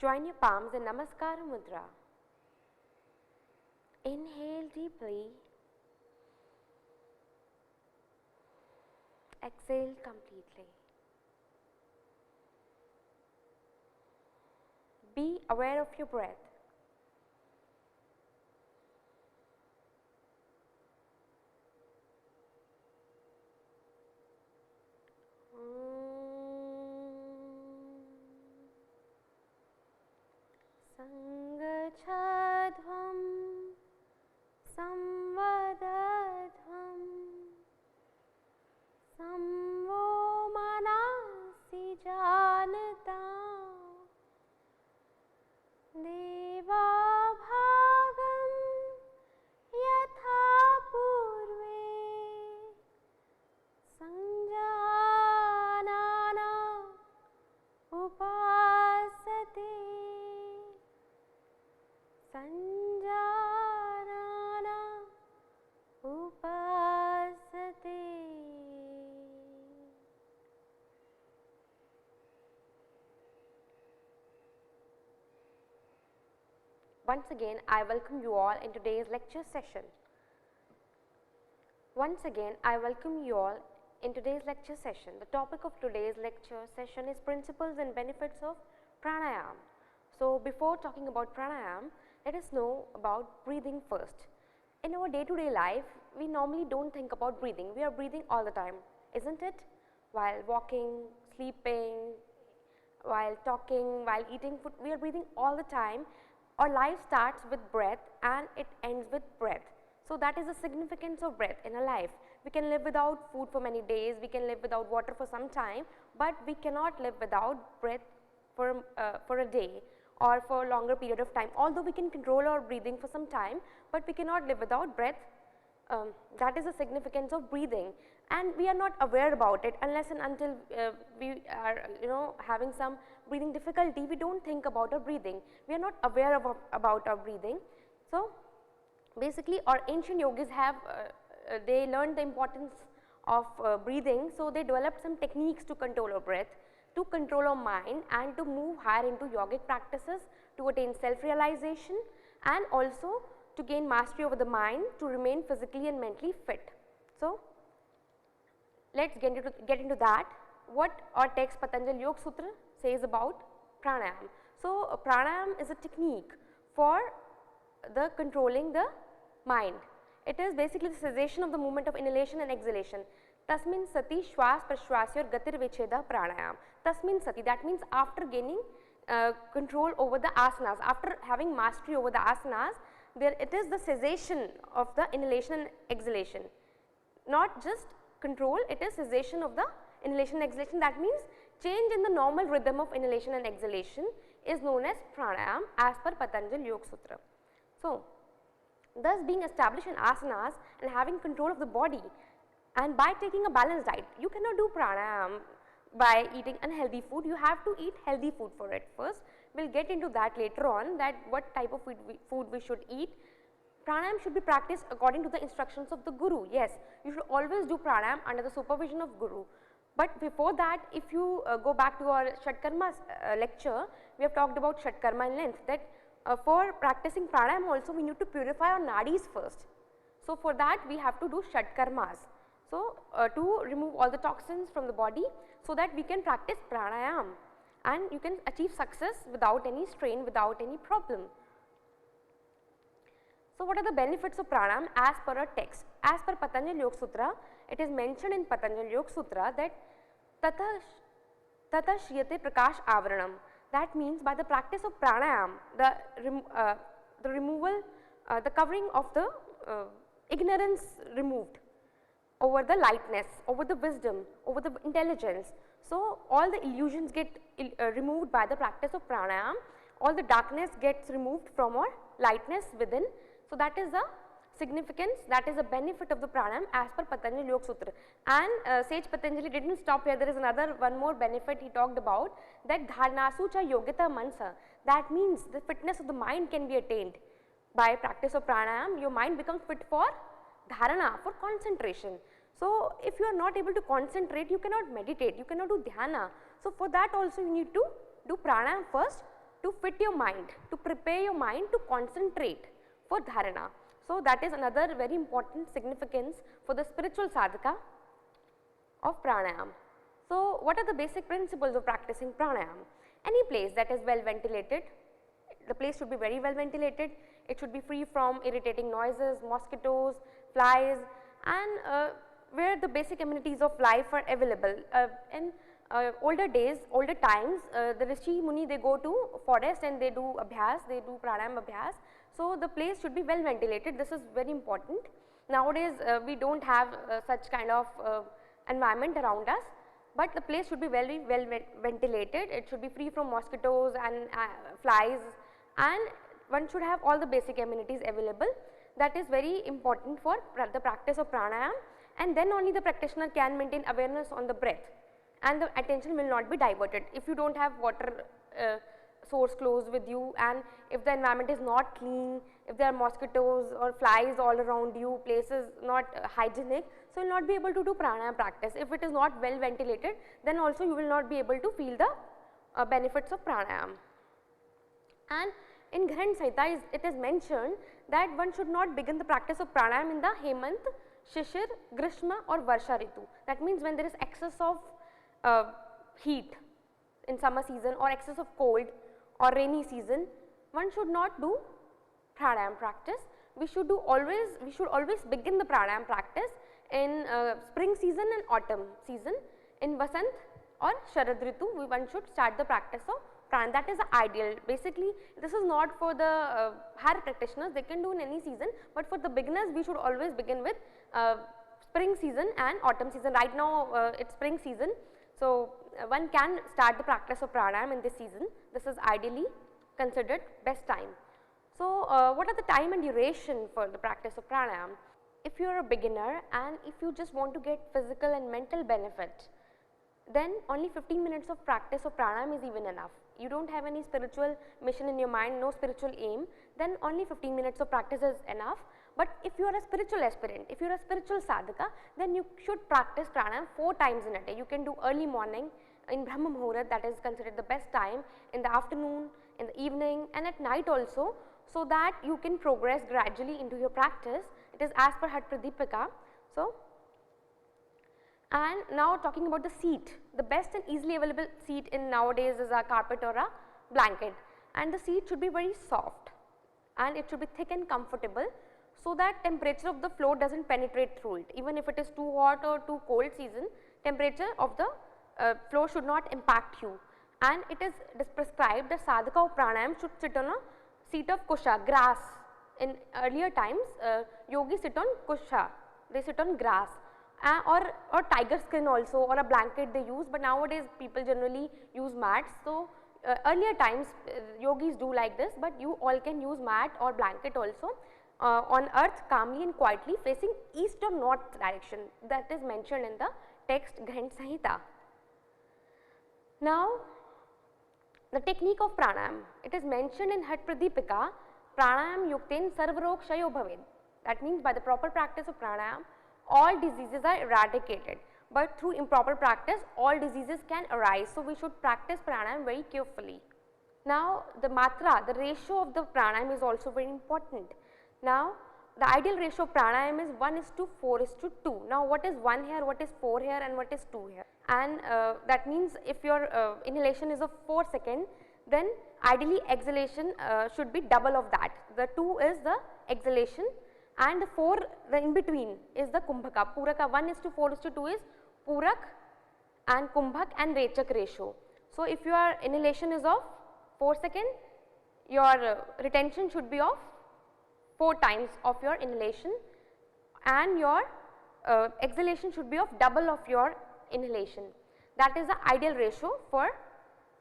Join your palms in Namaskar Mudra. Inhale deeply. Exhale completely. Be aware of your breath. Sangachadvam samvada Once again, I welcome you all in today's lecture session. Once again, I welcome you all in today's lecture session. The topic of today's lecture session is principles and benefits of pranayama. So, before talking about pranayama, let us know about breathing first. In our day-to-day life, we normally don't think about breathing. We are breathing all the time, isn't it? While walking, sleeping, while talking, while eating food, we are breathing all the time. Our life starts with breath and it ends with breath. So, that is the significance of breath in a life. We can live without food for many days, we can live without water for some time, but we cannot live without breath for a day or for a longer period of time. Although we can control our breathing for some time, but we cannot live without breath. That is the significance of breathing, and we are not aware about it unless and until we are having some breathing difficulty. We don't think about our breathing, we are not aware about our breathing. So, basically our ancient yogis have they learned the importance of breathing. So, they developed some techniques to control our breath, to control our mind, and to move higher into yogic practices to attain self-realization, and also to gain mastery over the mind, to remain physically and mentally fit. So, let us get into that. What our text Patanjali Yoga Sutra says about pranayama. So, pranayama is a technique for the controlling the mind. It is basically the cessation of the movement of inhalation and exhalation. Tasmin sati shwas prashwasyor gatir vicheda pranayam. Tasmin sati, that means after gaining control over the asanas, after having mastery over the asanas, there it is the cessation of the inhalation and exhalation. Not just control, it is cessation of the inhalation and exhalation. That means change in the normal rhythm of inhalation and exhalation is known as pranayama as per Patanjali Yoga Sutra. So, thus being established in asanas and having control of the body, and by taking a balanced diet, you cannot do pranayama by eating unhealthy food. You have to eat healthy food for it first. We will get into that later on, that what type of food we should eat. Pranayama should be practiced according to the instructions of the Guru. Yes, you should always do pranayama under the supervision of Guru. But before that, if you go back to our Shatkarma lecture, we have talked about Shatkarma in length, that for practicing pranayama also we need to purify our nadis first. So, for that we have to do Shatkarmas. So, to remove all the toxins from the body, so that we can practice pranayama and you can achieve success without any strain, without any problem. So, what are the benefits of pranayama as per our text? As per Patanjali Yoga Sutra, it is mentioned in Patanjali Yoga Sutra that tata shriyate prakash avaranam. That means by the practice of pranayama, the removal, the covering of the ignorance removed over the lightness, over the wisdom, over the intelligence. So, all the illusions get removed by the practice of pranayama, all the darkness gets removed from our lightness within. So, that is the significance, that is the benefit of the pranayama as per Patanjali Yoga Sutra. And Sage Patanjali did not stop here, there is one more benefit he talked about, that dharnasu cha yogita mansa. That means the fitness of the mind can be attained by practice of pranayama. Your mind becomes fit for dharana, for concentration. So, if you are not able to concentrate, you cannot meditate, you cannot do dhyana. So, for that also you need to do pranayama first to fit your mind, to prepare your mind to concentrate for dharana. So, that is another very important significance for the spiritual sadhaka of pranayama. So, what are the basic principles of practicing pranayama? Any place that is well ventilated, the place should be very well ventilated, it should be free from irritating noises, mosquitoes, flies, and where the basic amenities of life are available. In older days, older times, the Rishi Muni, they go to forest and they do abhyas, they do pranayama abhyas. So, the place should be well ventilated, this is very important. Nowadays, we do not have such kind of environment around us, but the place should be very well ventilated, it should be free from mosquitoes and flies, and one should have all the basic amenities available. That is very important for the practice of pranayama, and then only the practitioner can maintain awareness on the breath and the attention will not be diverted. If you do not have water source close with you, and if the environment is not clean, if there are mosquitoes or flies all around you, places not hygienic, so you will not be able to do pranayama practice. If it is not well ventilated, then also you will not be able to feel the benefits of pranayama. And in Grihand Samhita it is mentioned that one should not begin the practice of pranayam in the Hemant, Shishir, Grishma or Varsha Ritu. That means when there is excess of heat in summer season or excess of cold or rainy season, one should not do pranayam practice. We should always begin the pranayam practice in spring season and autumn season. In Vasant or Sharad Ritu, one should start the practice of pranayam. That is the ideal. Basically, this is not for the higher practitioners, they can do in any season, but for the beginners we should always begin with spring season and autumn season. Right now it is spring season, so one can start the practice of pranayam in this season. This is ideally considered best time. So what are the time and duration for the practice of pranayam? If you are a beginner and if you just want to get physical and mental benefit, then only 15 minutes of practice of pranayam is even enough. You do not have any spiritual mission in your mind, no spiritual aim, then only 15 minutes of practice is enough. But if you are a spiritual aspirant, if you are a spiritual sadhaka, then you should practice pranayam 4 times in a day. You can do early morning in Brahma Muhurat, that is considered the best time, in the afternoon, in the evening and at night also, so that you can progress gradually into your practice. It is as per Hat Pradipika. So, and now talking about the seat, the best and easily available seat in nowadays is a carpet or a blanket, and the seat should be very soft and it should be thick and comfortable, so that temperature of the floor does not penetrate through it. Even if it is too hot or too cold season, temperature of the floor should not impact you. And it is prescribed that sadhaka of pranayam should sit on a seat of kusha, grass. In earlier times yogis sit on kusha, they sit on grass or tiger skin also, or a blanket they use, but nowadays people generally use mats. So earlier times yogis do like this, but you all can use mat or blanket also on earth calmly and quietly facing east or north direction, that is mentioned in the text Grihand Samhita. Now the technique of pranayam, it is mentioned in Hat Pradipika, pranayam yukten sarvarog shayo bhaved. That means by the proper practice of pranayam, all diseases are eradicated, but through improper practice all diseases can arise. So we should practice pranayam very carefully. Now the matra, the ratio of the pranayam is also very important. Now the ideal ratio of pranayam is 1:4:2. Now what is 1 here, what is 4 here and what is 2 here? And that means if your inhalation is of 4 seconds, then ideally exhalation should be double of that. The 2 is the exhalation and the 4, the in between is the kumbhaka. Puraka 1:4:2 is purak and kumbhak and rechak ratio. So if your inhalation is of 4 seconds, your retention should be of 4 times of your inhalation, and your exhalation should be of double of your inhalation. That is the ideal ratio for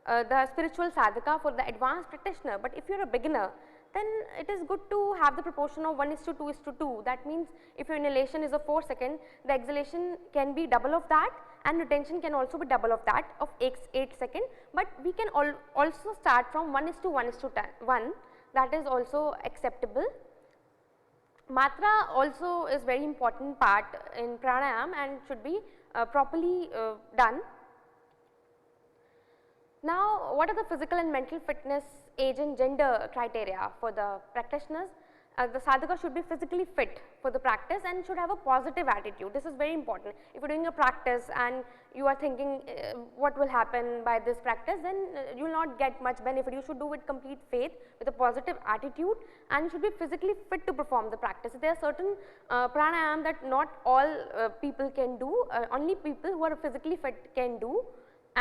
the spiritual sadhaka, for the advanced practitioner. But if you are a beginner, then it is good to have the proportion of 1:2:2. That means if your inhalation is of 4 seconds, the exhalation can be double of that and retention can also be double of that of 8 seconds. But we can also start from 1:1:1, that is also acceptable. Matra also is very important part in pranayam and should be properly done. Now what are the physical and mental fitness, age and gender criteria for the practitioners? The sadhaka should be physically fit for the practice and should have a positive attitude. This is very important. If you are doing a practice and you are thinking what will happen by this practice, then you will not get much benefit. You should do with complete faith, with a positive attitude, and you should be physically fit to perform the practice. There are certain pranayam that not all people can do, only people who are physically fit can do,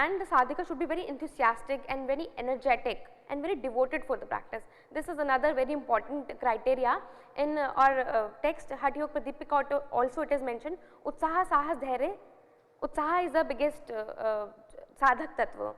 and the sadhaka should be very enthusiastic and very energetic and very devoted for the practice. This is another very important criteria. In our text Hatha Yoga Pradipika also it is mentioned, Utsaha Sahas Dhairya. Utsaha is the biggest sadhak tattva.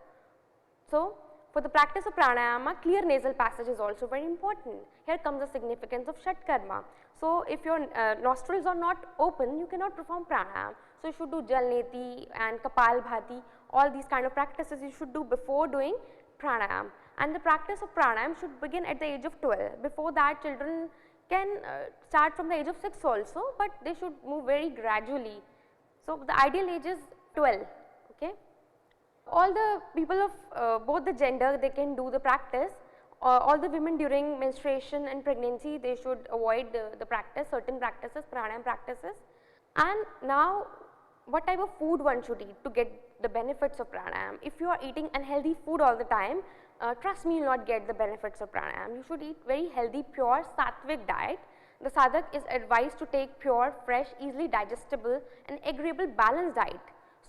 So for the practice of pranayama, clear nasal passage is also very important. Here comes the significance of Shat Karma. So if your nostrils are not open, you cannot perform pranayama. So you should do Jal Neti and Kapal Bhati, all these kind of practices you should do before doing pranayam. And the practice of pranayam should begin at the age of 12. Before that, children can start from the age of 6 also, but they should move very gradually. So the ideal age is 12. Okay. All the people of both the gender, they can do the practice. all the women during menstruation and pregnancy, they should avoid the practice, certain practices, pranayam practices. And now what type of food one should eat to get the benefits of pranayam? If you are eating unhealthy food all the time, trust me, you will not get the benefits of pranayam. You should eat very healthy, pure sattvic diet. The sadhak is advised to take pure, fresh, easily digestible and agreeable balanced diet.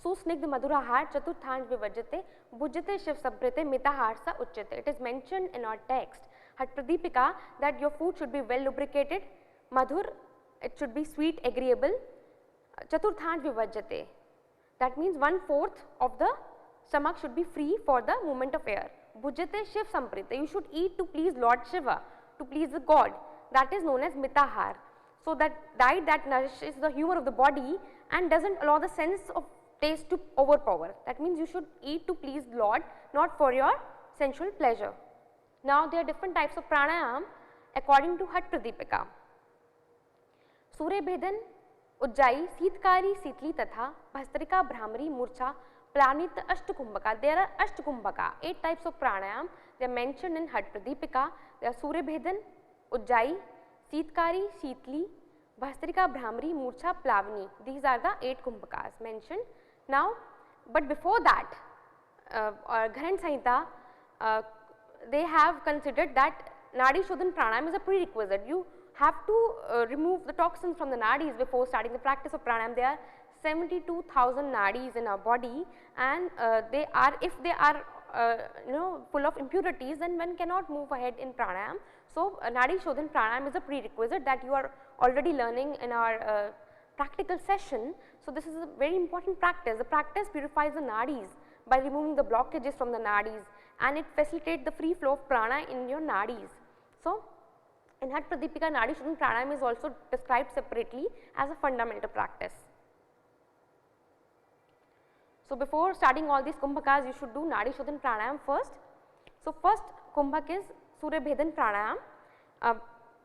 Susnigdh madhurahar chaturthanj vivajate bhujate shiv samprite mitahar sa uchyate. It is mentioned in our text, Hat Pradipika, that your food should be well lubricated, madhur, it should be sweet, agreeable, chaturthanj vivajate. That means 1/4 of the stomach should be free for the movement of air. Bhujate shiv samprite, you should eat to please Lord Shiva, to please the God. That is known as mitahar. So, that diet that nourishes the humor of the body and does not allow the sense of taste to overpower. That means you should eat to please Lord, not for your sensual pleasure. Now, there are different types of pranayam according to Hat Pradipika. Surya Bhedan, Ujjayi, Sitkari, Sitli Tatha, Bhastrika, Brahmari, Murcha, Planit, Ashtakumbhaka. There are Ashtakumbhaka, 8 types of pranayam. They are mentioned in Hat Pradipika. They are Surya Bhedan, Ujjayi, Sitkari, Sitli, Bhastrika, Brahmari, Murcha, Plavani. These are the 8 kumbhakas mentioned. Now, but before that, Granth Samhita, they have considered that Nadi Shodhan pranayam is a prerequisite. You have to remove the toxins from the nadis before starting the practice of pranayam. There are 72,000 nadis in our body, and they are, if they are full of impurities, then one cannot move ahead in pranayam. So, Nadi Shodhan pranayam is a prerequisite that you are already learning in our practical session. So, this is a very important practice. The practice purifies the nadis by removing the blockages from the nadis, and it facilitates the free flow of prana in your nadis. So, in Hat Pradipika, Nadi Shodhan pranayam is also described separately as a fundamental practice. So, before starting all these kumbhakas, you should do Nadi Shodhan pranayam first. So, first kumbhak is Surya Bhedan pranayam.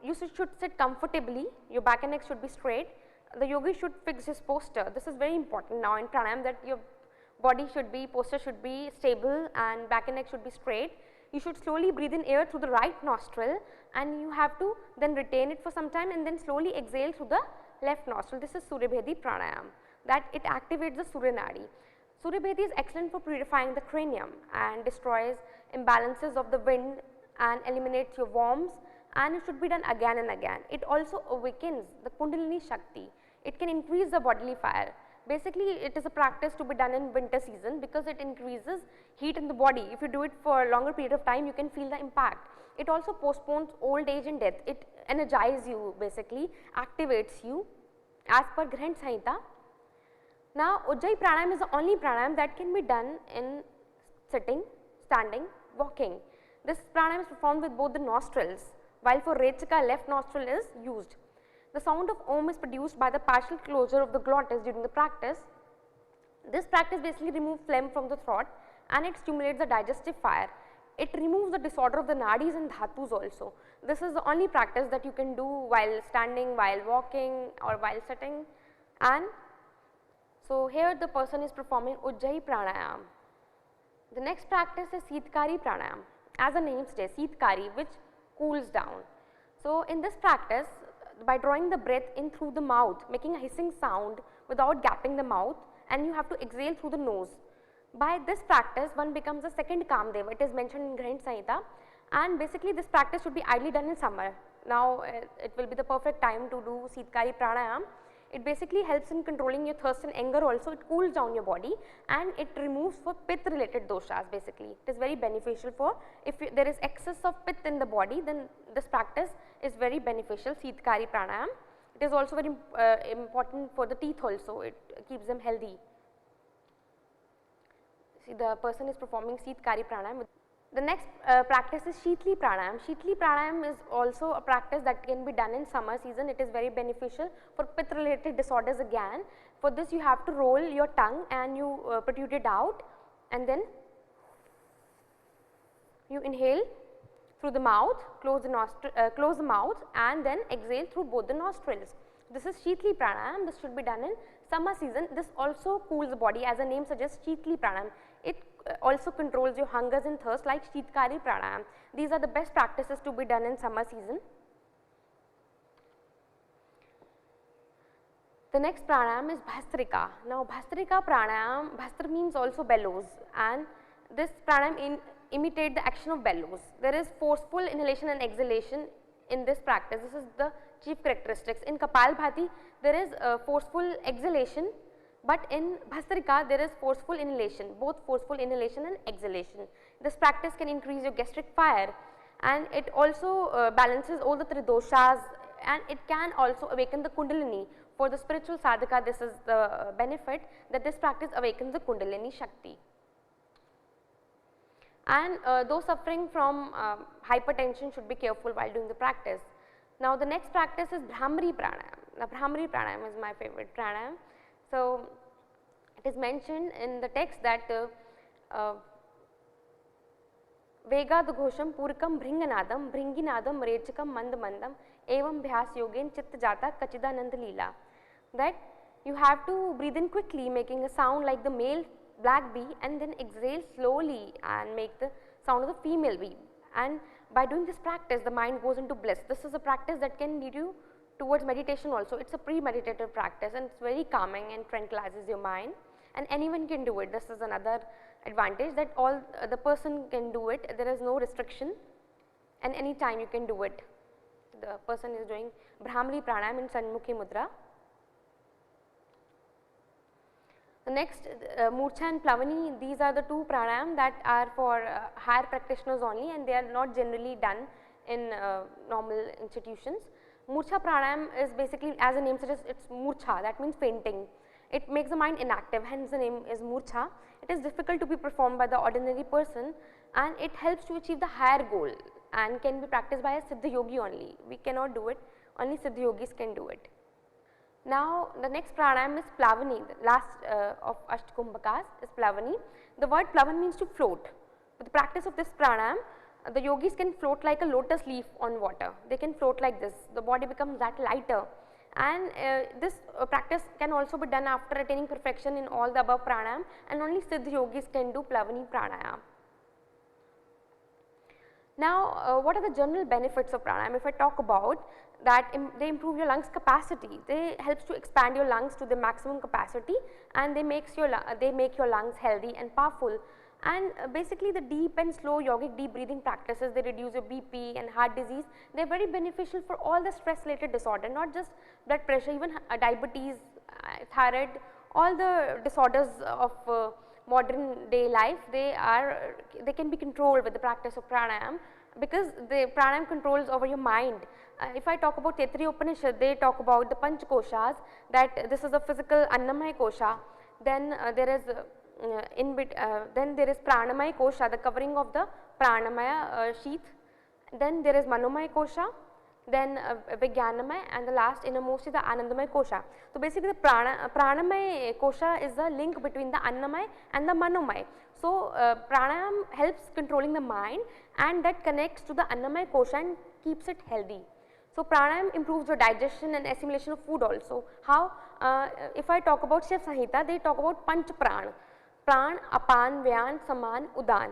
You should sit comfortably, your back and neck should be straight. The yogi should fix his posture. This is very important now in pranayam, that your body should be, posture should be stable and back and neck should be straight. You should slowly breathe in air through the right nostril, and you have to then retain it for some time and then slowly exhale through the left nostril. This is Surya Bhedi pranayam, that it activates the Surya Nadi. Surya Bhedi is excellent for purifying the cranium and destroys imbalances of the wind and eliminates your worms, and it should be done again and again. It also awakens the Kundalini Shakti. It can increase the bodily fire. Basically, it is a practice to be done in winter season because it increases heat in the body. If you do it for a longer period of time, you can feel the impact. It also postpones old age and death. It energizes you, basically activates you as per Granth Samhita. Now, Ujjayi pranayam is the only pranayam that can be done in sitting, standing, walking. This pranayam is performed with both the nostrils, while for Rechaka, left nostril is used. The sound of Om is produced by the partial closure of the glottis during the practice. This practice basically removes phlegm from the throat, and it stimulates the digestive fire. It removes the disorder of the nadis and dhatus also. This is the only practice that you can do while standing, while walking or while sitting. And so, here the person is performing Ujjayi pranayam. The next practice is Sitkari pranayam. As the name states, Sitkari, which cools down. So, in this practice, by drawing the breath in through the mouth, making a hissing sound without gapping the mouth, and you have to exhale through the nose. By this practice, one becomes a second Kamdeva. It is mentioned in Granth Samhita, and basically this practice should be ideally done in summer. Now, it will be the perfect time to do Sitkari pranayam. It basically helps in controlling your thirst and anger also. It cools down your body, and it removes for pith related doshas basically. It is very beneficial for, if there is excess of pith in the body, then this practice is very beneficial, Sitkari pranayam. It is also very important for the teeth also, it keeps them healthy. See, the person is performing Sitkari pranayam. The next practice is Shitli pranayam. Shitli pranayam is also a practice that can be done in summer season. It is very beneficial for pith related disorders again. For this, you have to roll your tongue and you protrude it out, and then you inhale through the mouth, close the mouth, and then exhale through both the nostrils. This is Shitli pranayam. This should be done in summer season. This also cools the body, as the name suggests, Shitli pranayam. It also controls your hungers and thirst like Shitkari pranayam. These are the best practices to be done in summer season. The next pranayam is Bhastrika. Now Bhastrika pranayam, Bhastra means also bellows, and this pranayam imitate the action of bellows. There is forceful inhalation and exhalation in this practice. This is the chief characteristics. In Kapalbhati there is forceful exhalation, but in Bhastrika there is forceful inhalation, both forceful inhalation and exhalation. This practice can increase your gastric fire, and it also balances all the tridoshas, and it can also awaken the kundalini. For the spiritual sadhaka, this is the benefit, that this practice awakens the kundalini shakti. And those suffering from hypertension should be careful while doing the practice. Now the next practice is Bhramari pranayam. Now Bhramari pranayam is my favorite pranayam. So it is mentioned in the text that Vegadghosham Purikam Bhringanadam Bhringinadam Rechakam Mandamandam Evam Bhyas Yogen Chitta Jata Kachidanand Leela. That you have to breathe in quickly, making a sound like the male black bee, and then exhale slowly and make the sound of the female bee. And by doing this practice, the mind goes into bliss. This is a practice that can lead you towards meditation also. It is a pre-meditative practice, and it is very calming and tranquilizes your mind, and anyone can do it. This is another advantage, that all the person can do it. There is no restriction, and any time you can do it. The person is doing Bhramari pranayam in Sanmukhi Mudra. The next Murcha and Plavani, these are the two pranayam that are for higher practitioners only, and they are not generally done in normal institutions. Murcha pranayam is basically, as the name suggests, it is murcha, that means fainting. It makes the mind inactive, hence the name is murcha. It is difficult to be performed by the ordinary person, and it helps to achieve the higher goal, and can be practiced by a Siddha yogi only. We cannot do it, only Siddha yogis can do it. Now the next pranayam is Plavani, the last of Ashtkumbhakas is Plavani. The word Plavan means to float. With the practice of this pranayam, the yogis can float like a lotus leaf on water. They can float like this, the body becomes that lighter, and this practice can also be done after attaining perfection in all the above pranayam, and only Siddha yogis can do Plavani pranayam. Now what are the general benefits of pranayam? If I talk about that, they improve your lungs capacity. They helps to expand your lungs to the maximum capacity, and they make your lungs healthy and powerful. And basically the deep and slow yogic deep breathing practices, they reduce your BP and heart disease. They are very beneficial for all the stress related disorder, not just blood pressure, even diabetes, thyroid, all the disorders of modern day life. They can be controlled with the practice of pranayam, because the pranayam controls over your mind. If I talk about Taittiriya Upanishad, they talk about the Panch Koshas, that this is a physical Annamaya Kosha, then there is Pranamaya Kosha, the covering of the Pranamaya sheath, then there is Manomaya Kosha, then Vijnanamaya, and the last innermost is the Anandamaya Kosha. So basically the Pranamaya Kosha is the link between the Annamaya and the Manomaya. So pranayam helps controlling the mind, and that connects to the Annamaya Kosha and keeps it healthy. So pranayam improves your digestion and assimilation of food also. How? If I talk about Shiv Samhita, they talk about Panch Pran, Pran, Apan, Vyan, Saman, Udan.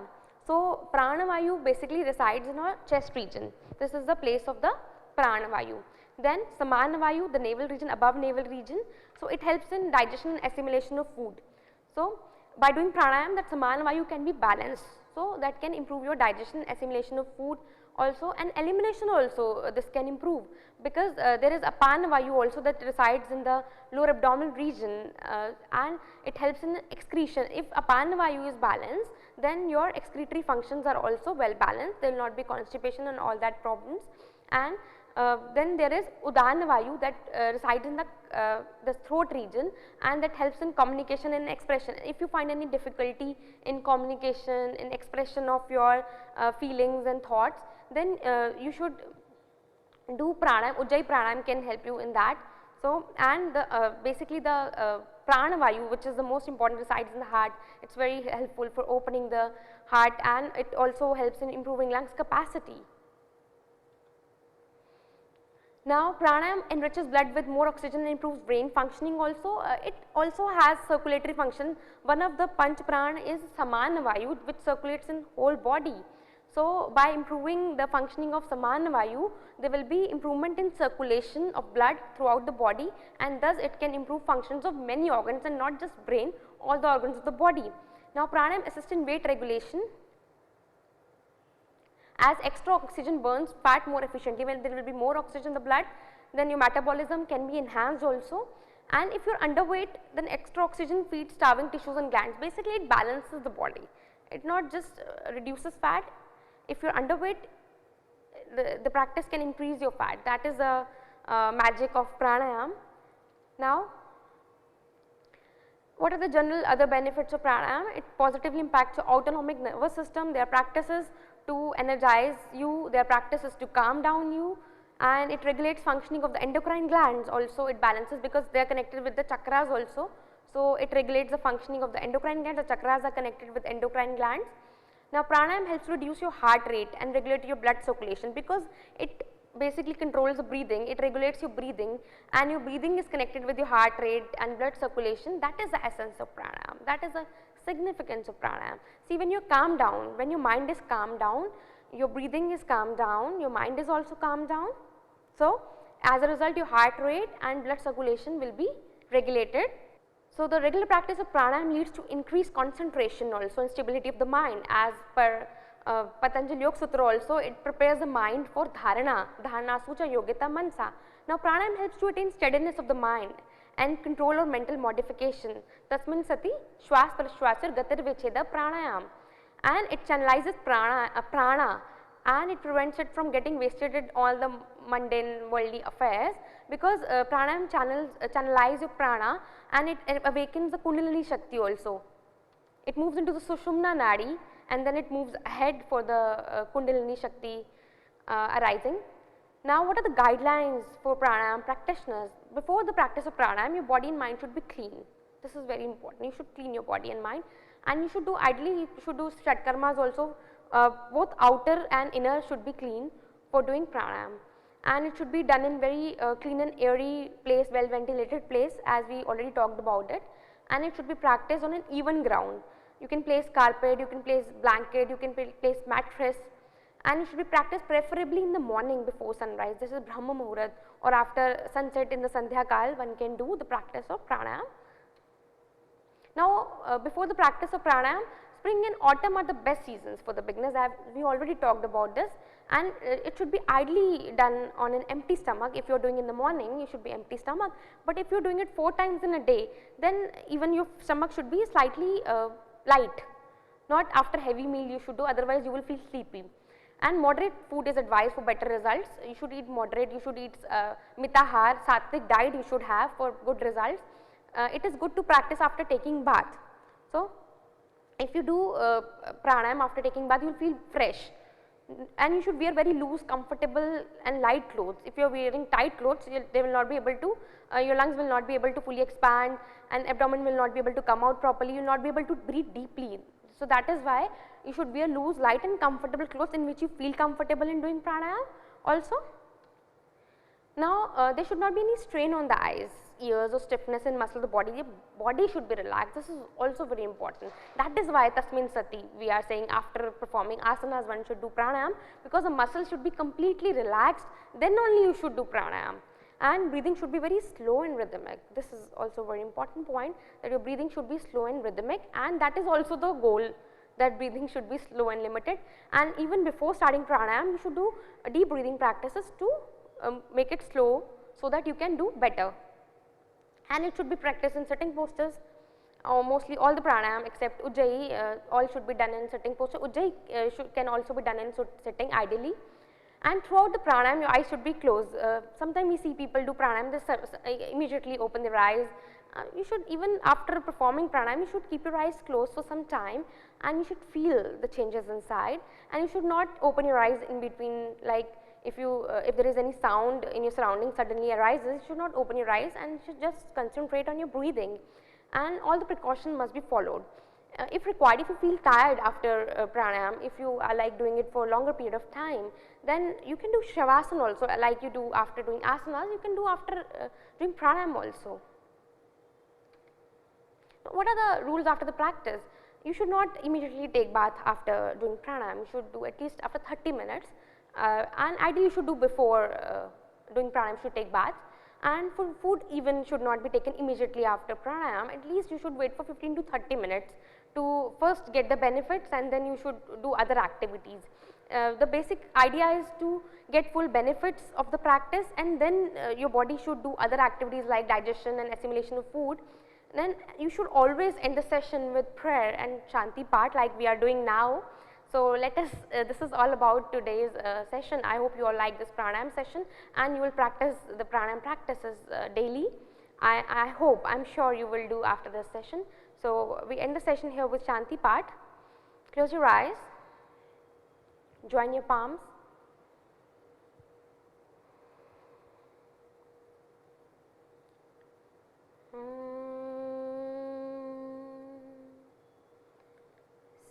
So Pranavayu basically resides in our chest region. This is the place of the Pranavayu. Then Samanavayu, the navel region, above navel region. So it helps in digestion and assimilation of food. So by doing pranayam, that Samanavayu can be balanced. So that can improve your digestion, assimilation of food also, and elimination also this can improve, because there is Apanavayu also that resides in the lower abdominal region, and it helps in excretion. If Apanavayu is balanced, then your excretory functions are also well balanced, there will not be constipation and all that problems. And then there is Udanavayu that resides in the throat region, and that helps in communication and expression. If you find any difficulty in communication, in expression of your feelings and thoughts, then you should do pranayam. Ujjayi pranayam can help you in that. So, and basically the pranavayu, which is the most important, resides in the heart. It is very helpful for opening the heart, and it also helps in improving lungs capacity. Now, pranayam enriches blood with more oxygen and improves brain functioning also. It also has circulatory function. One of the panch pran is samana vayu, which circulates in whole body. So, by improving the functioning of samana vayu, there will be improvement in circulation of blood throughout the body, and thus it can improve functions of many organs and not just brain, all the organs of the body. Now, pranayam assists in weight regulation. As extra oxygen burns fat more efficiently, when there will be more oxygen in the blood, then your metabolism can be enhanced also. And if you are underweight, then extra oxygen feeds starving tissues and glands. Basically, it balances the body. It not just reduces fat. If you are underweight, the practice can increase your fat. That is the magic of pranayam. Now, what are the general other benefits of pranayam? It positively impacts your autonomic nervous system. There are practices to energize you, there are practices to calm down you, and it regulates functioning of the endocrine glands also. It balances because they are connected with the chakras also. So, it regulates the functioning of the endocrine glands. The chakras are connected with endocrine glands. Now, pranayam helps reduce your heart rate and regulate your blood circulation, because it basically controls the breathing, it regulates your breathing, and your breathing is connected with your heart rate and blood circulation. That is the essence of pranayam, that is the significance of pranayam. See, when you calm down, when your mind is calmed down, your breathing is calmed down, your mind is also calmed down. So, as a result, your heart rate and blood circulation will be regulated. So, the regular practice of pranayam leads to increased concentration also and stability of the mind. As per Patanjali Yoga Sutra also, it prepares the mind for dharana, dharana sucha yogita mansa. Now, pranayam helps to attain steadiness of the mind and control or mental modification. Tasmin sati shwas prashwasar gatir vicheda pranayam, and it channelizes prana and it prevents it from getting wasted in all the mundane worldly affairs, because pranayam channelize your prana and it awakens the kundalini shakti also. It moves into the sushumna nadi and then it moves ahead for the kundalini shakti arising. Now, what are the guidelines for pranayam practitioners? Before the practice of pranayam, your body and mind should be clean. This is very important. You should clean your body and mind, and you should do, ideally you should do shatkarmas also. Both outer and inner should be clean for doing pranayam, and it should be done in very clean and airy place, well ventilated place, as we already talked about it, and it should be practiced on an even ground. You can place carpet, you can place blanket, you can place mattress, and it should be practiced preferably in the morning before sunrise. This is Brahma Muhurat, or after sunset in the Sandhya Kal, one can do the practice of pranayam. Now, before the practice of pranayam, spring and autumn are the best seasons for the beginners. We already talked about this, and it should be ideally done on an empty stomach. If you are doing in the morning, you should be empty stomach, but if you are doing it 4 times in a day, then even your stomach should be slightly light. Not after heavy meal you should do, otherwise you will feel sleepy. And moderate food is advised for better results. You should eat moderate, you should eat mitahar, sattvic diet you should have for good results. It is good to practice after taking bath. So, if you do pranayam after taking bath, you will feel fresh, and you should wear very loose, comfortable and light clothes. If you are wearing tight clothes, they will not be able to, your lungs will not be able to fully expand, and abdomen will not be able to come out properly, you will not be able to breathe deeply. So, that is why you should wear loose, light and comfortable clothes in which you feel comfortable in doing pranayam also. Now, there should not be any strain on the eyes, ears or stiffness in muscle of the body. The body should be relaxed. This is also very important. That is why tasmin sati we are saying after performing asanas one should do pranayam, because the muscles should be completely relaxed, then only you should do pranayam. And breathing should be very slow and rhythmic. This is also a very important point, that your breathing should be slow and rhythmic, and that is also the goal, that breathing should be slow and limited. And even before starting pranayam, you should do deep breathing practices to make it slow, so that you can do better. And it should be practiced in sitting postures. Mostly all the pranayam except Ujjayi, all should be done in sitting posture. Ujjayi can also be done in sitting ideally. And throughout the pranayam, your eyes should be closed. Sometimes we see people do pranayam, they immediately open their eyes. You should, even after performing pranayam, you should keep your eyes closed for some time, and you should feel the changes inside, and you should not open your eyes in between. Like if there is any sound in your surroundings suddenly arises, you should not open your eyes, and you should just concentrate on your breathing, and all the precautions must be followed. If required, if you feel tired after pranayam, if you are like doing it for a longer period of time, then you can do shavasana also, like you do after doing asanas, you can do after doing pranayam also. What are the rules after the practice? You should not immediately take bath after doing pranayam, you should do at least after 30 minutes and ideally you should do before doing pranayam, you should take bath, and for food even should not be taken immediately after pranayam, at least you should wait for 15 to 30 minutes to first get the benefits and then you should do other activities. The basic idea is to get full benefits of the practice and then your body should do other activities like digestion and assimilation of food. Then you should always end the session with prayer and Shanti part like we are doing now. So, let us this is all about today's session. I hope you all like this pranayam session and you will practice the pranayam practices daily. I hope, I am sure you will do after this session. So, we end the session here with Shanti part. Close your eyes, join your palms.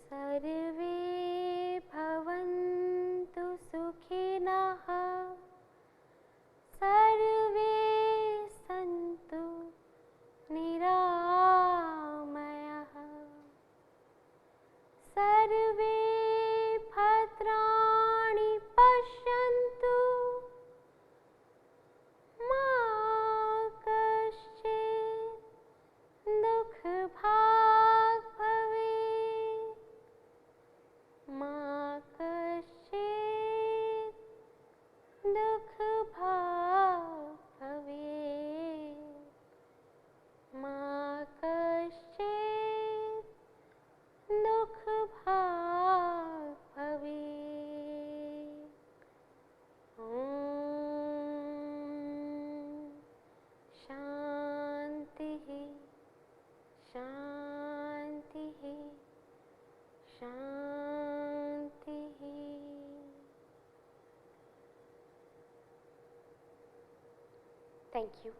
Sarve bhavantu sukhinah, sarve santu niramayah, sarve bhadrani pashyantu, ma kaschit dukh bhag bhavet, ma kaschit dukh bhag bhavet, ma kaschit dukh bhag bhavet. Om Shanti, Shanti, Shanti. Thank you.